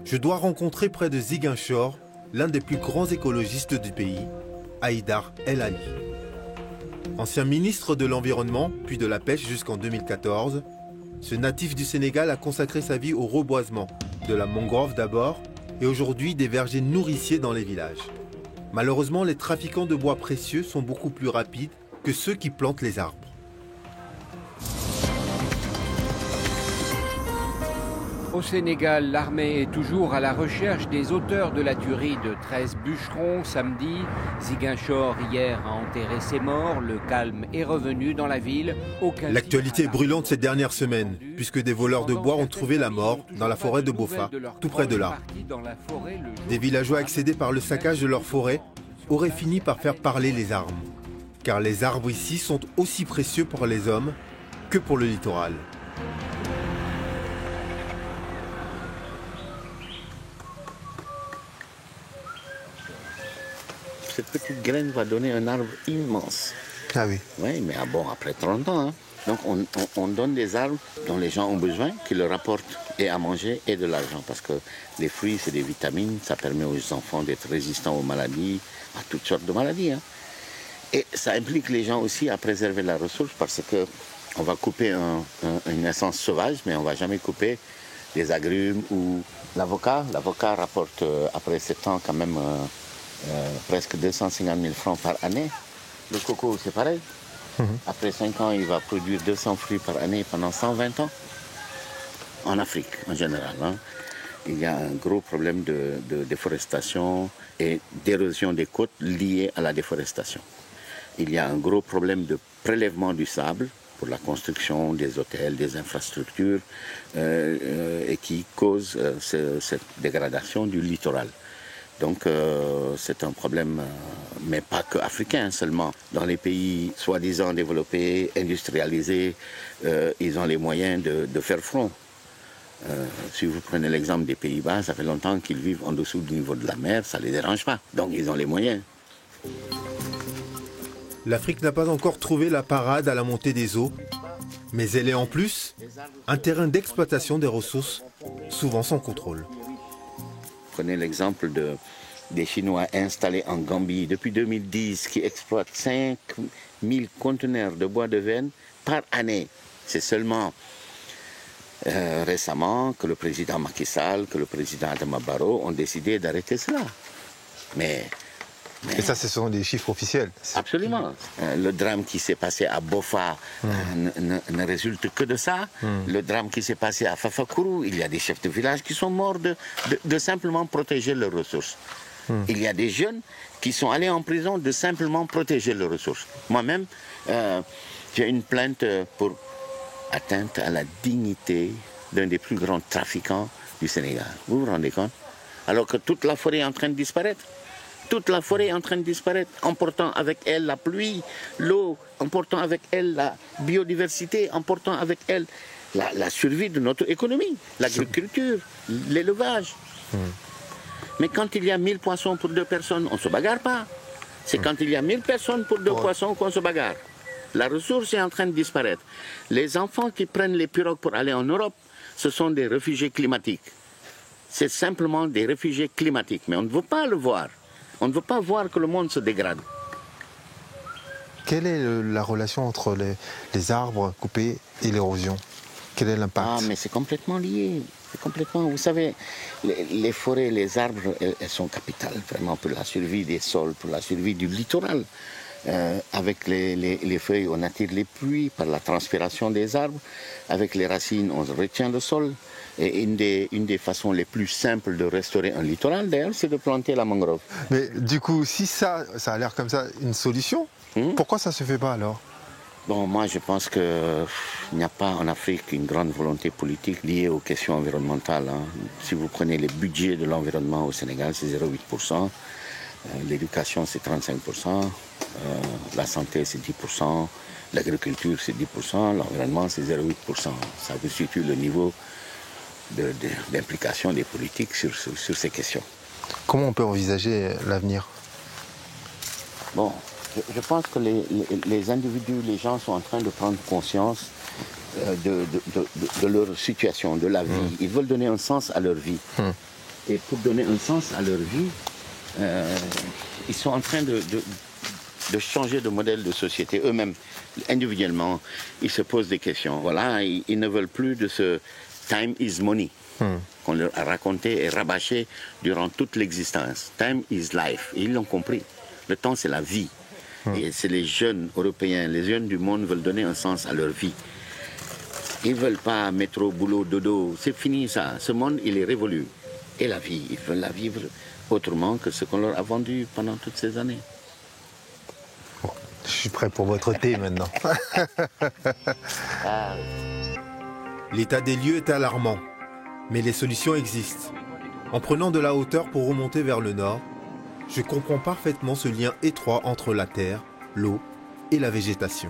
je dois rencontrer près de Ziguinchor l'un des plus grands écologistes du pays, Haïdar El Ali. Ancien ministre de l'Environnement, puis de la Pêche jusqu'en 2014, ce natif du Sénégal a consacré sa vie au reboisement, de la mangrove d'abord, et aujourd'hui des vergers nourriciers dans les villages. Malheureusement, les trafiquants de bois précieux sont beaucoup plus rapides que ceux qui plantent les arbres. Au Sénégal, l'armée est toujours à la recherche des auteurs de la tuerie de 13 bûcherons samedi. Ziguinchor hier a enterré ses morts. Le calme est revenu dans la ville. L'actualité est brûlante ces dernières semaines, puisque des voleurs de bois ont trouvé la mort dans la forêt de Bofa, tout près de là. Des villageois excédés par le saccage de leur forêt auraient fini par faire parler les armes. Car les arbres ici sont aussi précieux pour les hommes que pour le littoral. Cette petite graine va donner un arbre immense. Ah oui. Oui, mais bon, après 30 ans. Hein. Donc on donne des arbres dont les gens ont besoin, qui leur apportent et à manger et de l'argent. Parce que les fruits, c'est des vitamines, ça permet aux enfants d'être résistants aux maladies, à toutes sortes de maladies. Hein. Et ça implique les gens aussi à préserver la ressource parce qu'on va couper une essence sauvage, mais on ne va jamais couper des agrumes ou l'avocat. L'avocat rapporte après 7 ans quand même... presque 250 000 francs par année. Le coco, c'est pareil. Après 5 ans, il va produire 200 fruits par année pendant 120 ans. En Afrique, en général. Hein. Il y a un gros problème de déforestation et d'érosion des côtes liées à la déforestation. Il y a un gros problème de prélèvement du sable pour la construction des hôtels, des infrastructures, et qui cause cette dégradation du littoral. Donc c'est un problème, mais pas que africain seulement. Dans les pays soi-disant développés, industrialisés, ils ont les moyens de faire front. Si vous prenez l'exemple des Pays-Bas, ça fait longtemps qu'ils vivent en dessous du niveau de la mer, ça ne les dérange pas. Donc ils ont les moyens. L'Afrique n'a pas encore trouvé la parade à la montée des eaux, mais elle est en plus un terrain d'exploitation des ressources, souvent sans contrôle. Prenez l'exemple des Chinois installés en Gambie depuis 2010 qui exploitent 5000 conteneurs de bois de veine par année. C'est seulement récemment que le président Macky Sall, que le président Adama Barrow ont décidé d'arrêter cela. Et ça, ce sont des chiffres officiels. Absolument. Le drame qui s'est passé à Bofa ne résulte que de ça. Le drame qui s'est passé à Fafakourou, il y a des chefs de village qui sont morts de simplement protéger leurs ressources. Il y a des jeunes qui sont allés en prison de simplement protéger leurs ressources. Moi-même, j'ai une plainte pour atteinte à la dignité d'un des plus grands trafiquants du Sénégal. Vous vous rendez compte? Alors que toute la forêt est en train de disparaître. Toute la forêt est en train de disparaître, emportant avec elle la pluie, l'eau, emportant avec elle la biodiversité, emportant avec elle la survie de notre économie, l'agriculture, l'élevage. Mais quand il y a 1000 poissons pour 2 personnes, on ne se bagarre pas. C'est quand il y a 1000 personnes pour 2 poissons qu'on se bagarre. La ressource est en train de disparaître. Les enfants qui prennent les pirogues pour aller en Europe, ce sont des réfugiés climatiques. C'est simplement des réfugiés climatiques, mais on ne veut pas le voir. On ne veut pas voir que le monde se dégrade. Quelle est la relation entre les arbres coupés et l'érosion? Quel est l'impact? Ah, mais c'est complètement lié. C'est complètement. Vous savez, les forêts, les arbres, elles sont capitales vraiment pour la survie des sols, pour la survie du littoral. Avec les feuilles, on attire les pluies par la transpiration des arbres. Avec les racines, on retient le sol. Et une des façons les plus simples de restaurer un littoral, d'ailleurs, c'est de planter la mangrove. Mais du coup, si ça a l'air comme ça une solution, pourquoi ça ne se fait pas alors? Bon, moi, je pense qu'il n'y a pas en Afrique une grande volonté politique liée aux questions environnementales. Hein. Si vous prenez les budgets de l'environnement au Sénégal, c'est 0,8%. L'éducation, c'est 35%. La santé, c'est 10%. L'agriculture, c'est 10%. L'environnement, c'est 0,8%. Ça vous situe le niveau d'implication des politiques sur ces questions. Comment on peut envisager l'avenir? Bon, je pense que les individus, les gens sont en train de prendre conscience de leur situation, de la vie. Ils veulent donner un sens à leur vie. Et pour donner un sens à leur vie, ils sont en train de changer de modèle de société eux-mêmes. Individuellement, ils se posent des questions. Voilà, ils ne veulent plus de ce « time is money ». Qu'on leur a raconté et rabâché durant toute l'existence. Time is life. Et ils l'ont compris. Le temps, c'est la vie. Et c'est les jeunes européens, les jeunes du monde veulent donner un sens à leur vie. Ils ne veulent pas métro, boulot, dodo. C'est fini ça. Ce monde, il est révolu. Et la vie, ils veulent la vivre autrement que ce qu'on leur a vendu pendant toutes ces années. Bon, je suis prêt pour votre thé maintenant. L'état des lieux est alarmant. Mais les solutions existent. En prenant de la hauteur pour remonter vers le nord, je comprends parfaitement ce lien étroit entre la terre, l'eau et la végétation.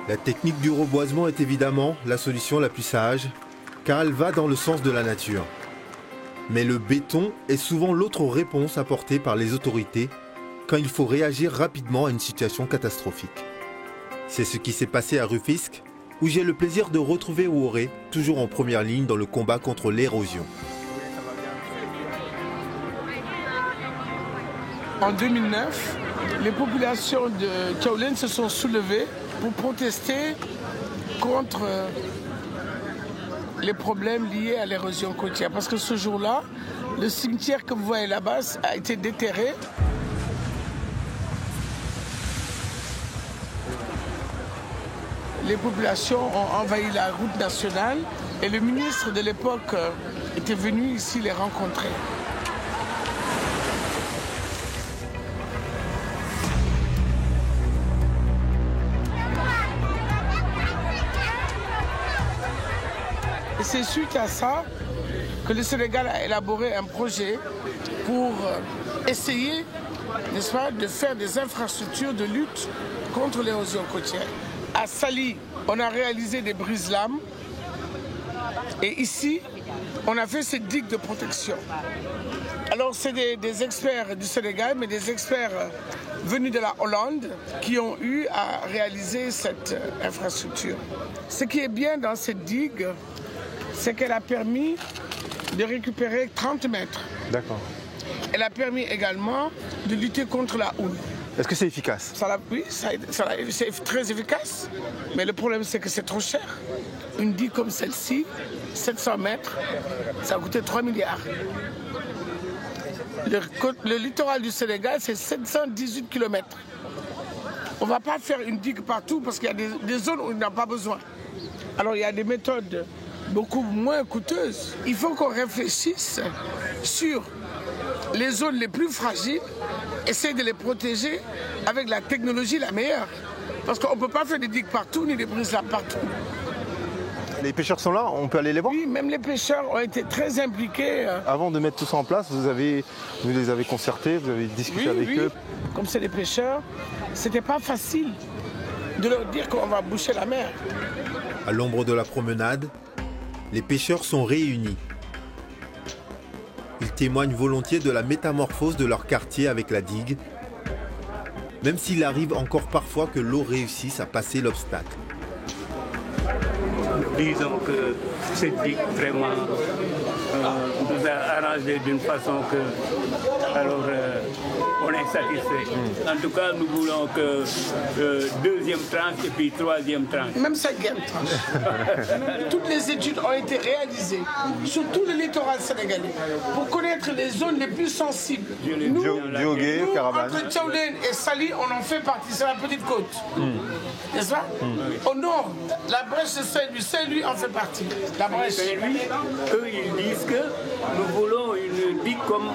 La technique du reboisement est évidemment la solution la plus sage, car elle va dans le sens de la nature. Mais le béton est souvent l'autre réponse apportée par les autorités quand il faut réagir rapidement à une situation catastrophique. C'est ce qui s'est passé à Rufisque, où j'ai le plaisir de retrouver Woré, toujours en première ligne dans le combat contre l'érosion. En 2009, les populations de Tchaoulène se sont soulevées pour protester contre les problèmes liés à l'érosion côtière. Parce que ce jour-là, le cimetière que vous voyez là-bas a été déterré. Les populations ont envahi la route nationale et le ministre de l'époque était venu ici les rencontrer. Et c'est suite à ça que le Sénégal a élaboré un projet pour essayer, n'est-ce pas, de faire des infrastructures de lutte contre l'érosion côtière. À Saly, on a réalisé des brise-lames et ici, on a fait ces digues de protection. Alors c'est des experts du Sénégal, mais des experts venus de la Hollande qui ont eu à réaliser cette infrastructure. Ce qui est bien dans cette digue, c'est qu'elle a permis de récupérer 30 mètres. D'accord. Elle a permis également de lutter contre la houle. Est-ce que c'est efficace? Oui, c'est très efficace, mais le problème c'est que c'est trop cher. Une digue comme celle-ci, 700 mètres, ça a coûté 3 milliards. Le littoral du Sénégal, c'est 718 km. On ne va pas faire une digue partout parce qu'il y a des zones où il n'y en a pas besoin. Alors il y a des méthodes beaucoup moins coûteuses. Il faut qu'on réfléchisse sur les zones les plus fragiles, essayer de les protéger avec la technologie la meilleure. Parce qu'on ne peut pas faire des digues partout, ni des brise-lames partout. Les pêcheurs sont là, on peut aller les voir? Oui, même les pêcheurs ont été très impliqués. Avant de mettre tout ça en place, vous les avez concertés, vous avez discuté avec eux? Comme c'est des pêcheurs, c'était pas facile de leur dire qu'on va boucher la mer. À l'ombre de la promenade, les pêcheurs sont réunis. Ils témoignent volontiers de la métamorphose de leur quartier avec la digue, même s'il arrive encore parfois que l'eau réussisse à passer l'obstacle. Disons que cette digue vraiment nous a arrangé d'une façon que on est satisfait. En tout cas, nous voulons que deuxième tranche et puis troisième tranche. Même cinquième tranche. Toutes les études ont été réalisées sur tout le littoral sénégalais pour connaître les zones les plus sensibles. Nous, entre Tchaoulène et Saly, on en fait partie, c'est la petite côte. N'est-ce pas? Au nord, la brèche de Saint-Louis en fait partie. La brèche. Saint-Louis, eux, ils disent que nous voulons une digue comme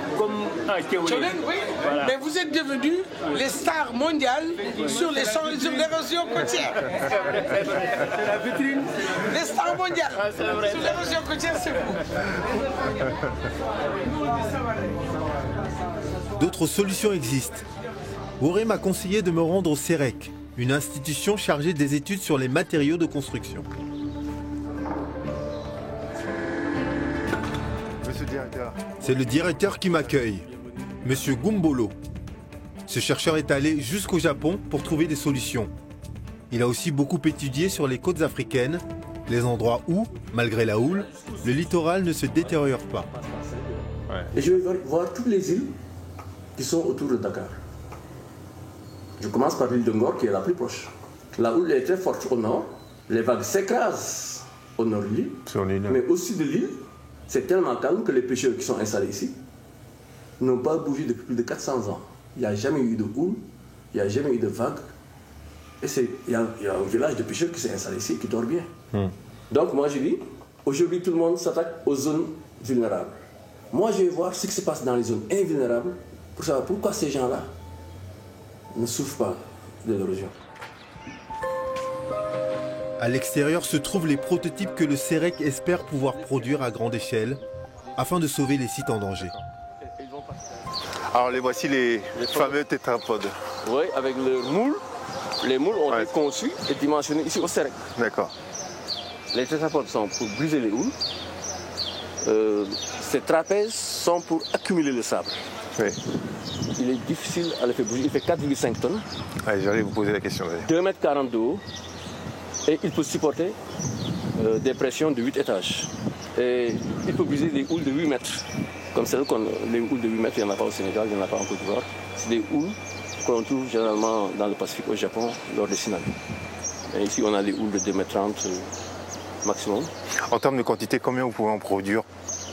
à Tchaoulène. Oui, voilà. Mais vous êtes devenus les stars mondiales sur l'érosion côtière. C'est la vitrine. Les stars mondiales sur l'érosion côtière, c'est vous. D'autres solutions existent. Woré m'a conseillé de me rendre au CEREC, une institution chargée des études sur les matériaux de construction. Monsieur le directeur. C'est le directeur qui m'accueille, Monsieur Gumbolo. Ce chercheur est allé jusqu'au Japon pour trouver des solutions. Il a aussi beaucoup étudié sur les côtes africaines, les endroits où, malgré la houle, le littoral ne se détériore pas. Et je vais voir toutes les îles qui sont autour de Dakar. Je commence par l'île de Ngor qui est la plus proche. La houle est très forte au nord, les vagues s'écrasent au nord de l'île, mais au sud de l'île, c'est tellement calme que les pêcheurs qui sont installés ici n'ont pas bougé depuis plus de 400 ans. Il n'y a jamais eu de houle, il n'y a jamais eu de vagues. Et il y a un village de pêcheurs qui s'est installé ici, qui dort bien. Donc moi je dis, aujourd'hui tout le monde s'attaque aux zones vulnérables. Moi je vais voir ce qui se passe dans les zones invulnérables pour savoir pourquoi ces gens-là ne souffrent pas de l'érosion. À l'extérieur se trouvent les prototypes que le CEREC espère pouvoir produire à grande échelle afin de sauver les sites en danger. Alors les voici les fameux tétrapodes. Oui, avec le moule. Les moules ont été conçus et dimensionnés ici au CEREC. D'accord. Les tétrapodes sont pour briser les houles. Ces trapèzes sont pour accumuler le sable. Oui. Il est difficile à le faire bouger. Il fait 4,5 tonnes. Allez, j'allais vous poser la question. 2,40 m de haut. Et il peut supporter des pressions de 8 étages. Et il peut briser des houles de 8 mètres. Comme celles les houles de 8 mètres, il n'y en a pas au Sénégal, il n'y en a pas en Côte d'Ivoire. C'est des houles qu'on trouve généralement dans le Pacifique au Japon lors des tsunamis. Et ici, on a des houles de 2,30 m maximum. En termes de quantité, combien vous pouvez en produire?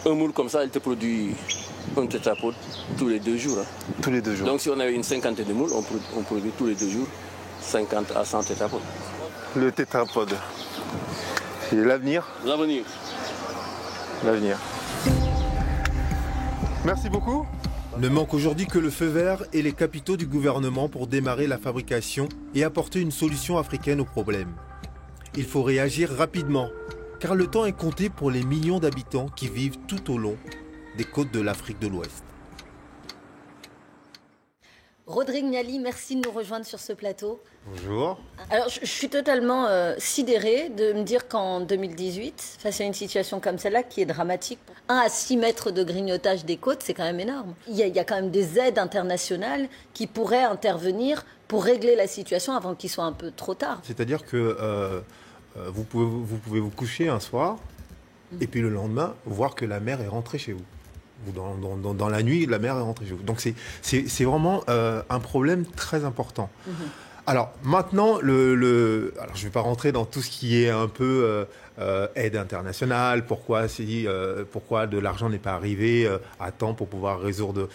Un moule comme ça, il te produit un tétrapode tous les 2 jours. Tous les 2 jours. Donc si on avait une cinquantaine de moules, on produit tous les 2 jours 50 à 100 tétrapodes. Le tétrapode. Et l'avenir? L'avenir. L'avenir. Merci beaucoup. Ne manque aujourd'hui que le feu vert et les capitaux du gouvernement pour démarrer la fabrication et apporter une solution africaine au problème. Il faut réagir rapidement, car le temps est compté pour les millions d'habitants qui vivent tout au long des côtes de l'Afrique de l'Ouest. Rodrigue Niali, merci de nous rejoindre sur ce plateau. Bonjour. Alors, je suis totalement sidérée de me dire qu'en 2018, face à une situation comme celle-là, qui est dramatique, 1 à 6 mètres de grignotage des côtes, c'est quand même énorme. Il y a quand même des aides internationales qui pourraient intervenir pour régler la situation avant qu'il soit un peu trop tard. C'est-à-dire que vous pouvez vous coucher un soir et puis le lendemain, voir que la mer est rentrée chez vous. Ou dans la nuit, la mer est rentrée chez vous. Donc c'est vraiment un problème très important. Alors maintenant, alors je ne vais pas rentrer dans tout ce qui est un peu aide internationale, pourquoi de l'argent n'est pas arrivé à temps pour pouvoir résoudre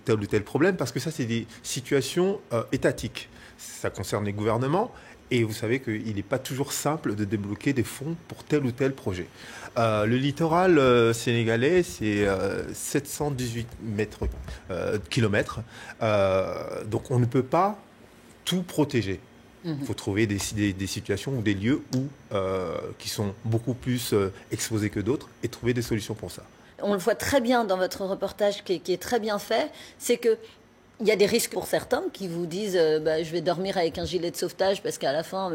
tel ou tel problème, parce que ça, c'est des situations étatiques. Ça concerne les gouvernements. Et vous savez qu'il n'est pas toujours simple de débloquer des fonds pour tel ou tel projet. Le littoral sénégalais, c'est 718 kilomètres. Donc on ne peut pas tout protéger. Il faut trouver des situations ou des lieux qui sont beaucoup plus exposés que d'autres et trouver des solutions pour ça. On le voit très bien dans votre reportage qui est très bien fait, c'est que il y a des risques pour certains qui vous disent je vais dormir avec un gilet de sauvetage parce qu'à la fin,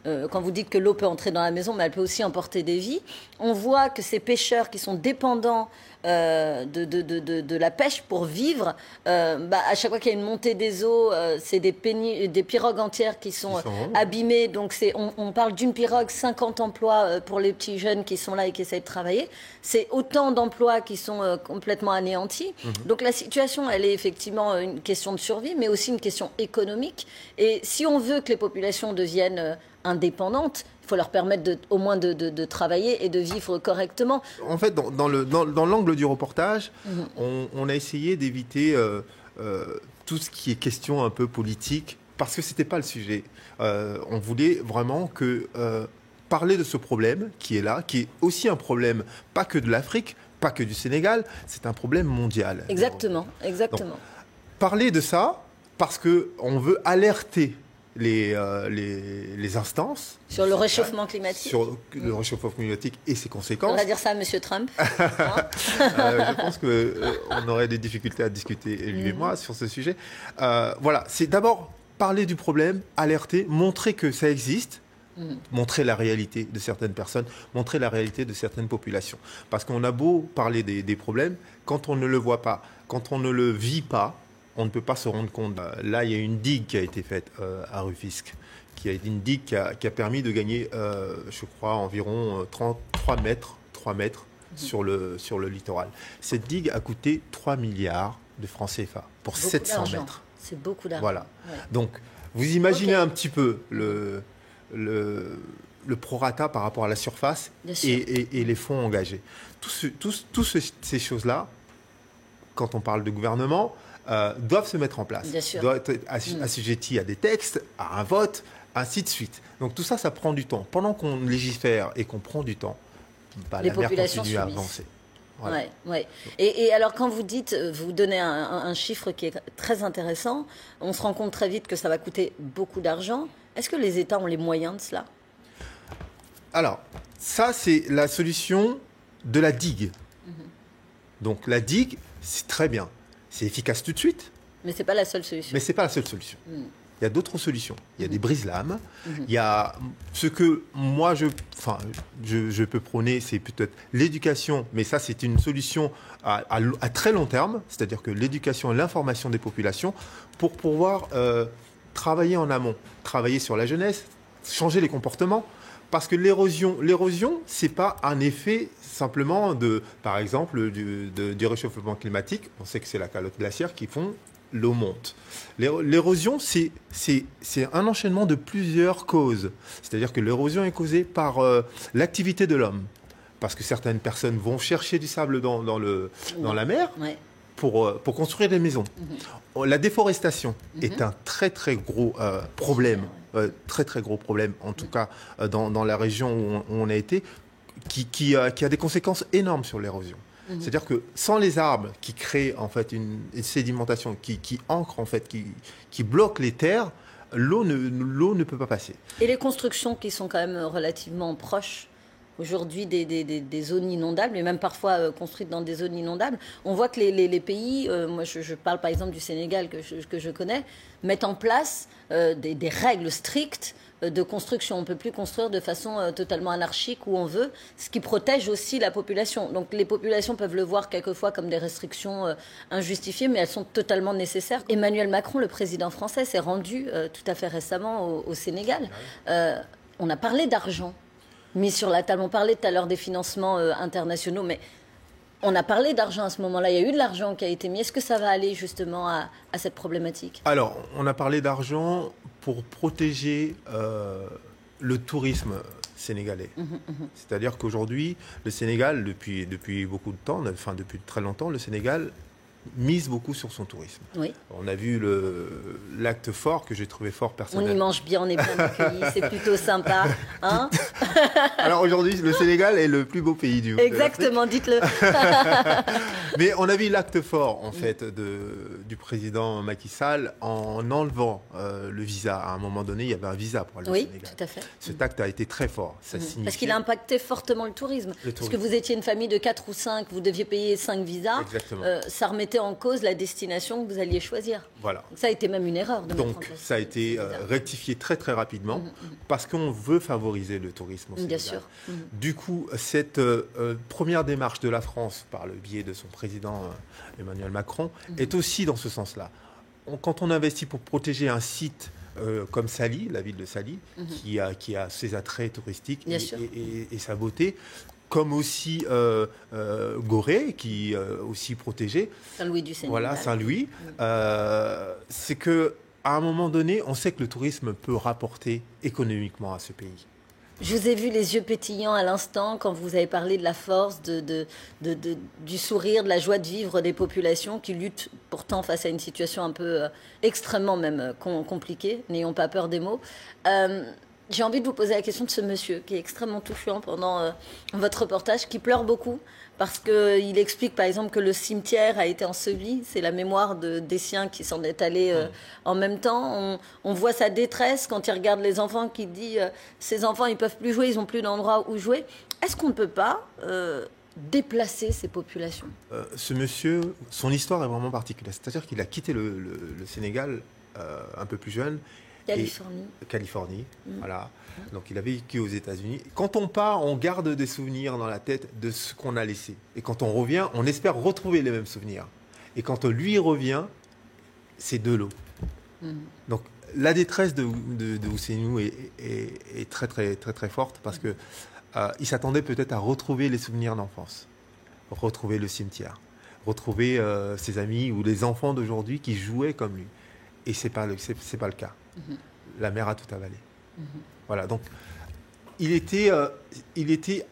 quand vous dites que l'eau peut entrer dans la maison, mais elle peut aussi emporter des vies. On voit que ces pêcheurs qui sont dépendants de la pêche pour vivre, à chaque fois qu'il y a une montée des eaux, c'est des pirogues entières qui sont abîmées. Donc on parle d'une pirogue, 50 emplois pour les petits jeunes qui sont là et qui essayent de travailler. C'est autant d'emplois qui sont complètement anéantis. Donc la situation, elle est effectivement une question de survie, mais aussi une question économique. Et si on veut que les populations deviennent indépendantes, il faut leur permettre au moins de travailler et de vivre correctement. En fait, dans l'angle du reportage, on a essayé d'éviter tout ce qui est question un peu politique, parce que ce n'était pas le sujet. On voulait vraiment parler de ce problème qui est là, qui est aussi un problème pas que de l'Afrique, pas que du Sénégal, c'est un problème mondial. Exactement. Donc, parler de ça parce qu'on veut alerter les instances sur le réchauffement climatique. Sur le réchauffement climatique et ses conséquences. On va dire ça à M. Trump. Je pense qu'on aurait des difficultés à discuter, lui et moi, sur ce sujet. Voilà, c'est d'abord parler du problème, alerter, montrer que ça existe, montrer la réalité de certaines personnes, montrer la réalité de certaines populations. Parce qu'on a beau parler des problèmes, quand on ne le voit pas, quand on ne le vit pas, on ne peut pas se rendre compte. Là, il y a une digue qui a été faite à Rufisque, qui a été une digue qui a permis de gagner, je crois, environ 3 mètres sur le littoral. Cette digue a coûté 3 milliards de francs CFA pour beaucoup 700 mètres. C'est beaucoup d'argent. Voilà. Ouais. Donc, vous imaginez un petit peu le prorata par rapport à la surface et les fonds engagés. Toutes ces choses-là, quand on parle de gouvernement, doivent se mettre en place, doivent être assujettis à des textes, à un vote, ainsi de suite. Donc tout ça, ça prend du temps. Pendant qu'on légifère et qu'on prend du temps, les la mer populations continue à avancer. Voilà. Ouais. Et alors quand vous dites, vous donnez un chiffre qui est très intéressant, on se rend compte très vite que ça va coûter beaucoup d'argent. Est-ce que les États ont les moyens de cela? Alors, ça c'est la solution de la digue. Donc la digue, c'est très bien. C'est efficace tout de suite. Mais ce n'est pas la seule solution. Mais ce n'est pas la seule solution. Il y a d'autres solutions. Il y a des brise-lames. Il y a ce que moi, je peux prôner, c'est peut-être l'éducation. Mais ça, c'est une solution à très long terme. C'est-à-dire que l'éducation et l'information des populations pour pouvoir travailler en amont. Travailler sur la jeunesse, changer les comportements. Parce que l'érosion, ce n'est pas un effet simplement, par exemple, du réchauffement climatique. On sait que c'est la calotte glaciaire qui font l'eau monte. L'érosion, c'est un enchaînement de plusieurs causes. C'est-à-dire que l'érosion est causée par l'activité de l'homme. Parce que certaines personnes vont chercher du sable dans la mer pour construire des maisons. La déforestation est un très très gros problème. Très très gros problème, en tout cas dans la région où on a été, qui a des conséquences énormes sur l'érosion. C'est-à-dire que sans les arbres qui créent en fait une sédimentation, qui ancrent en fait, qui bloquent les terres, l'eau ne peut pas passer. Et les constructions qui sont quand même relativement proches aujourd'hui des zones inondables, et même parfois construites dans des zones inondables, on voit que les pays, moi je parle par exemple du Sénégal que je connais, mettent en place des règles strictes de construction. On ne peut plus construire de façon totalement anarchique où on veut, ce qui protège aussi la population. Donc les populations peuvent le voir quelquefois comme des restrictions injustifiées, mais elles sont totalement nécessaires. Emmanuel Macron, le président français, s'est rendu tout à fait récemment au Sénégal. On a parlé d'argent mis sur la table. On parlait tout à l'heure des financements internationaux, mais on a parlé d'argent à ce moment-là. Il y a eu de l'argent qui a été mis. Est-ce que ça va aller justement à cette problématique? Alors, on a parlé d'argent pour protéger le tourisme sénégalais. C'est-à-dire qu'aujourd'hui, le Sénégal, depuis beaucoup de temps, enfin depuis très longtemps, le Sénégal mise beaucoup sur son tourisme. Oui. On a vu l'acte fort que j'ai trouvé fort personnellement. On y mange bien, on est bien accueillis, c'est plutôt sympa. Hein? Alors aujourd'hui, le Sénégal est le plus beau pays du monde. Exactement, dites-le. Mais on a vu l'acte fort, en fait, du président Macky Sall en enlevant le visa. À un moment donné, il y avait un visa pour aller au Sénégal. Oui, tout à fait. Cet acte a été très fort. Ça signifiait... Parce qu'il a impacté fortement le tourisme. Parce que vous étiez une famille de 4 ou 5, vous deviez payer 5 visas. Exactement. Ça remettait en cause la destination que vous alliez choisir. Voilà. Donc, ça a été même une erreur de mettre en place. Ça a été rectifié très très rapidement parce qu'on veut favoriser le tourisme au Sénégal. Bien sûr. Du coup, cette première démarche de la France par le biais de son président Emmanuel Macron est aussi dans ce sens-là. Quand on investit pour protéger un site comme Saly, la ville de Saly, qui a ses attraits touristiques et sa beauté, comme aussi Gorée, qui est aussi protégé. Saint-Louis du Sénégal. Voilà, Saint-Louis. C'est qu'à un moment donné, on sait que le tourisme peut rapporter économiquement à ce pays. Je vous ai vu les yeux pétillants à l'instant quand vous avez parlé de la force, du sourire, de la joie de vivre des populations qui luttent pourtant face à une situation un peu extrêmement même compliquée. N'ayons pas peur des mots. J'ai envie de vous poser la question de ce monsieur qui est extrêmement touchant pendant votre reportage, qui pleure beaucoup parce qu'il explique par exemple que le cimetière a été enseveli. C'est la mémoire des siens qui s'en est allé en même temps. On voit sa détresse quand il regarde les enfants, qui dit ces enfants ils ne peuvent plus jouer, ils n'ont plus d'endroit où jouer. Est-ce qu'on ne peut pas déplacer ces populations? Ce monsieur, son histoire est vraiment particulière. C'est-à-dire qu'il a quitté le Sénégal un peu plus jeune. Californie, voilà. Donc il a vécu aux États-Unis. Quand on part, on garde des souvenirs dans la tête de ce qu'on a laissé. Et quand on revient, on espère retrouver les mêmes souvenirs. Et quand lui revient, c'est de l'eau. Donc la détresse de Ousseynou est très très très très forte parce que il s'attendait peut-être à retrouver les souvenirs d'enfance, retrouver le cimetière, retrouver ses amis ou les enfants d'aujourd'hui qui jouaient comme lui. Et c'est pas le cas. La mer a tout avalé. Voilà, donc il était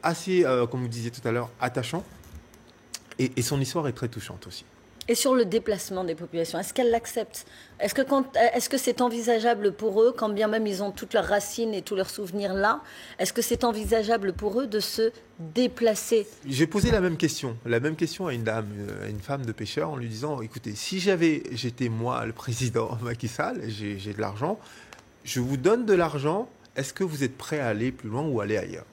assez, comme vous disiez tout à l'heure, attachant. Et son histoire est très touchante aussi. Et sur le déplacement des populations, est-ce qu'elles l'acceptent ? Est-ce que c'est envisageable pour eux, quand bien même ils ont toutes leurs racines et tous leurs souvenirs là, est-ce que c'est envisageable pour eux de se déplacer ? J'ai posé la même question à une dame, à une femme de pêcheur, en lui disant, écoutez, si j'étais moi le président Macky Sall, j'ai de l'argent, je vous donne de l'argent, est-ce que vous êtes prêt à aller plus loin ou aller ailleurs ?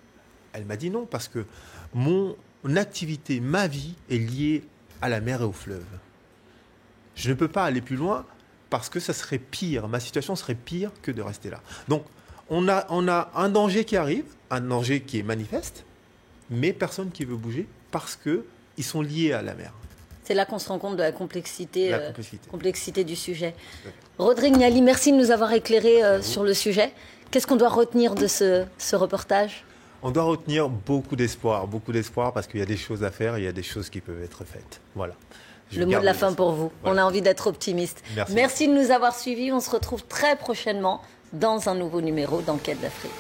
Elle m'a dit non, parce que mon activité, ma vie est liée à la mer et au fleuve. Je ne peux pas aller plus loin parce que ça serait pire, ma situation serait pire que de rester là. Donc on a un danger qui arrive, un danger qui est manifeste, mais personne qui veut bouger parce qu'ils sont liés à la mer. C'est là qu'on se rend compte de la complexité du sujet. Rodrigue Niali, merci de nous avoir éclairé sur le sujet. Qu'est-ce qu'on doit retenir de ce reportage ? On doit retenir beaucoup d'espoir parce qu'il y a des choses à faire, il y a des choses qui peuvent être faites. Voilà. Le mot de la fin pour vous. Voilà. On a envie d'être optimiste. Merci de nous avoir suivis. On se retrouve très prochainement dans un nouveau numéro d'Enquête d'Afrique.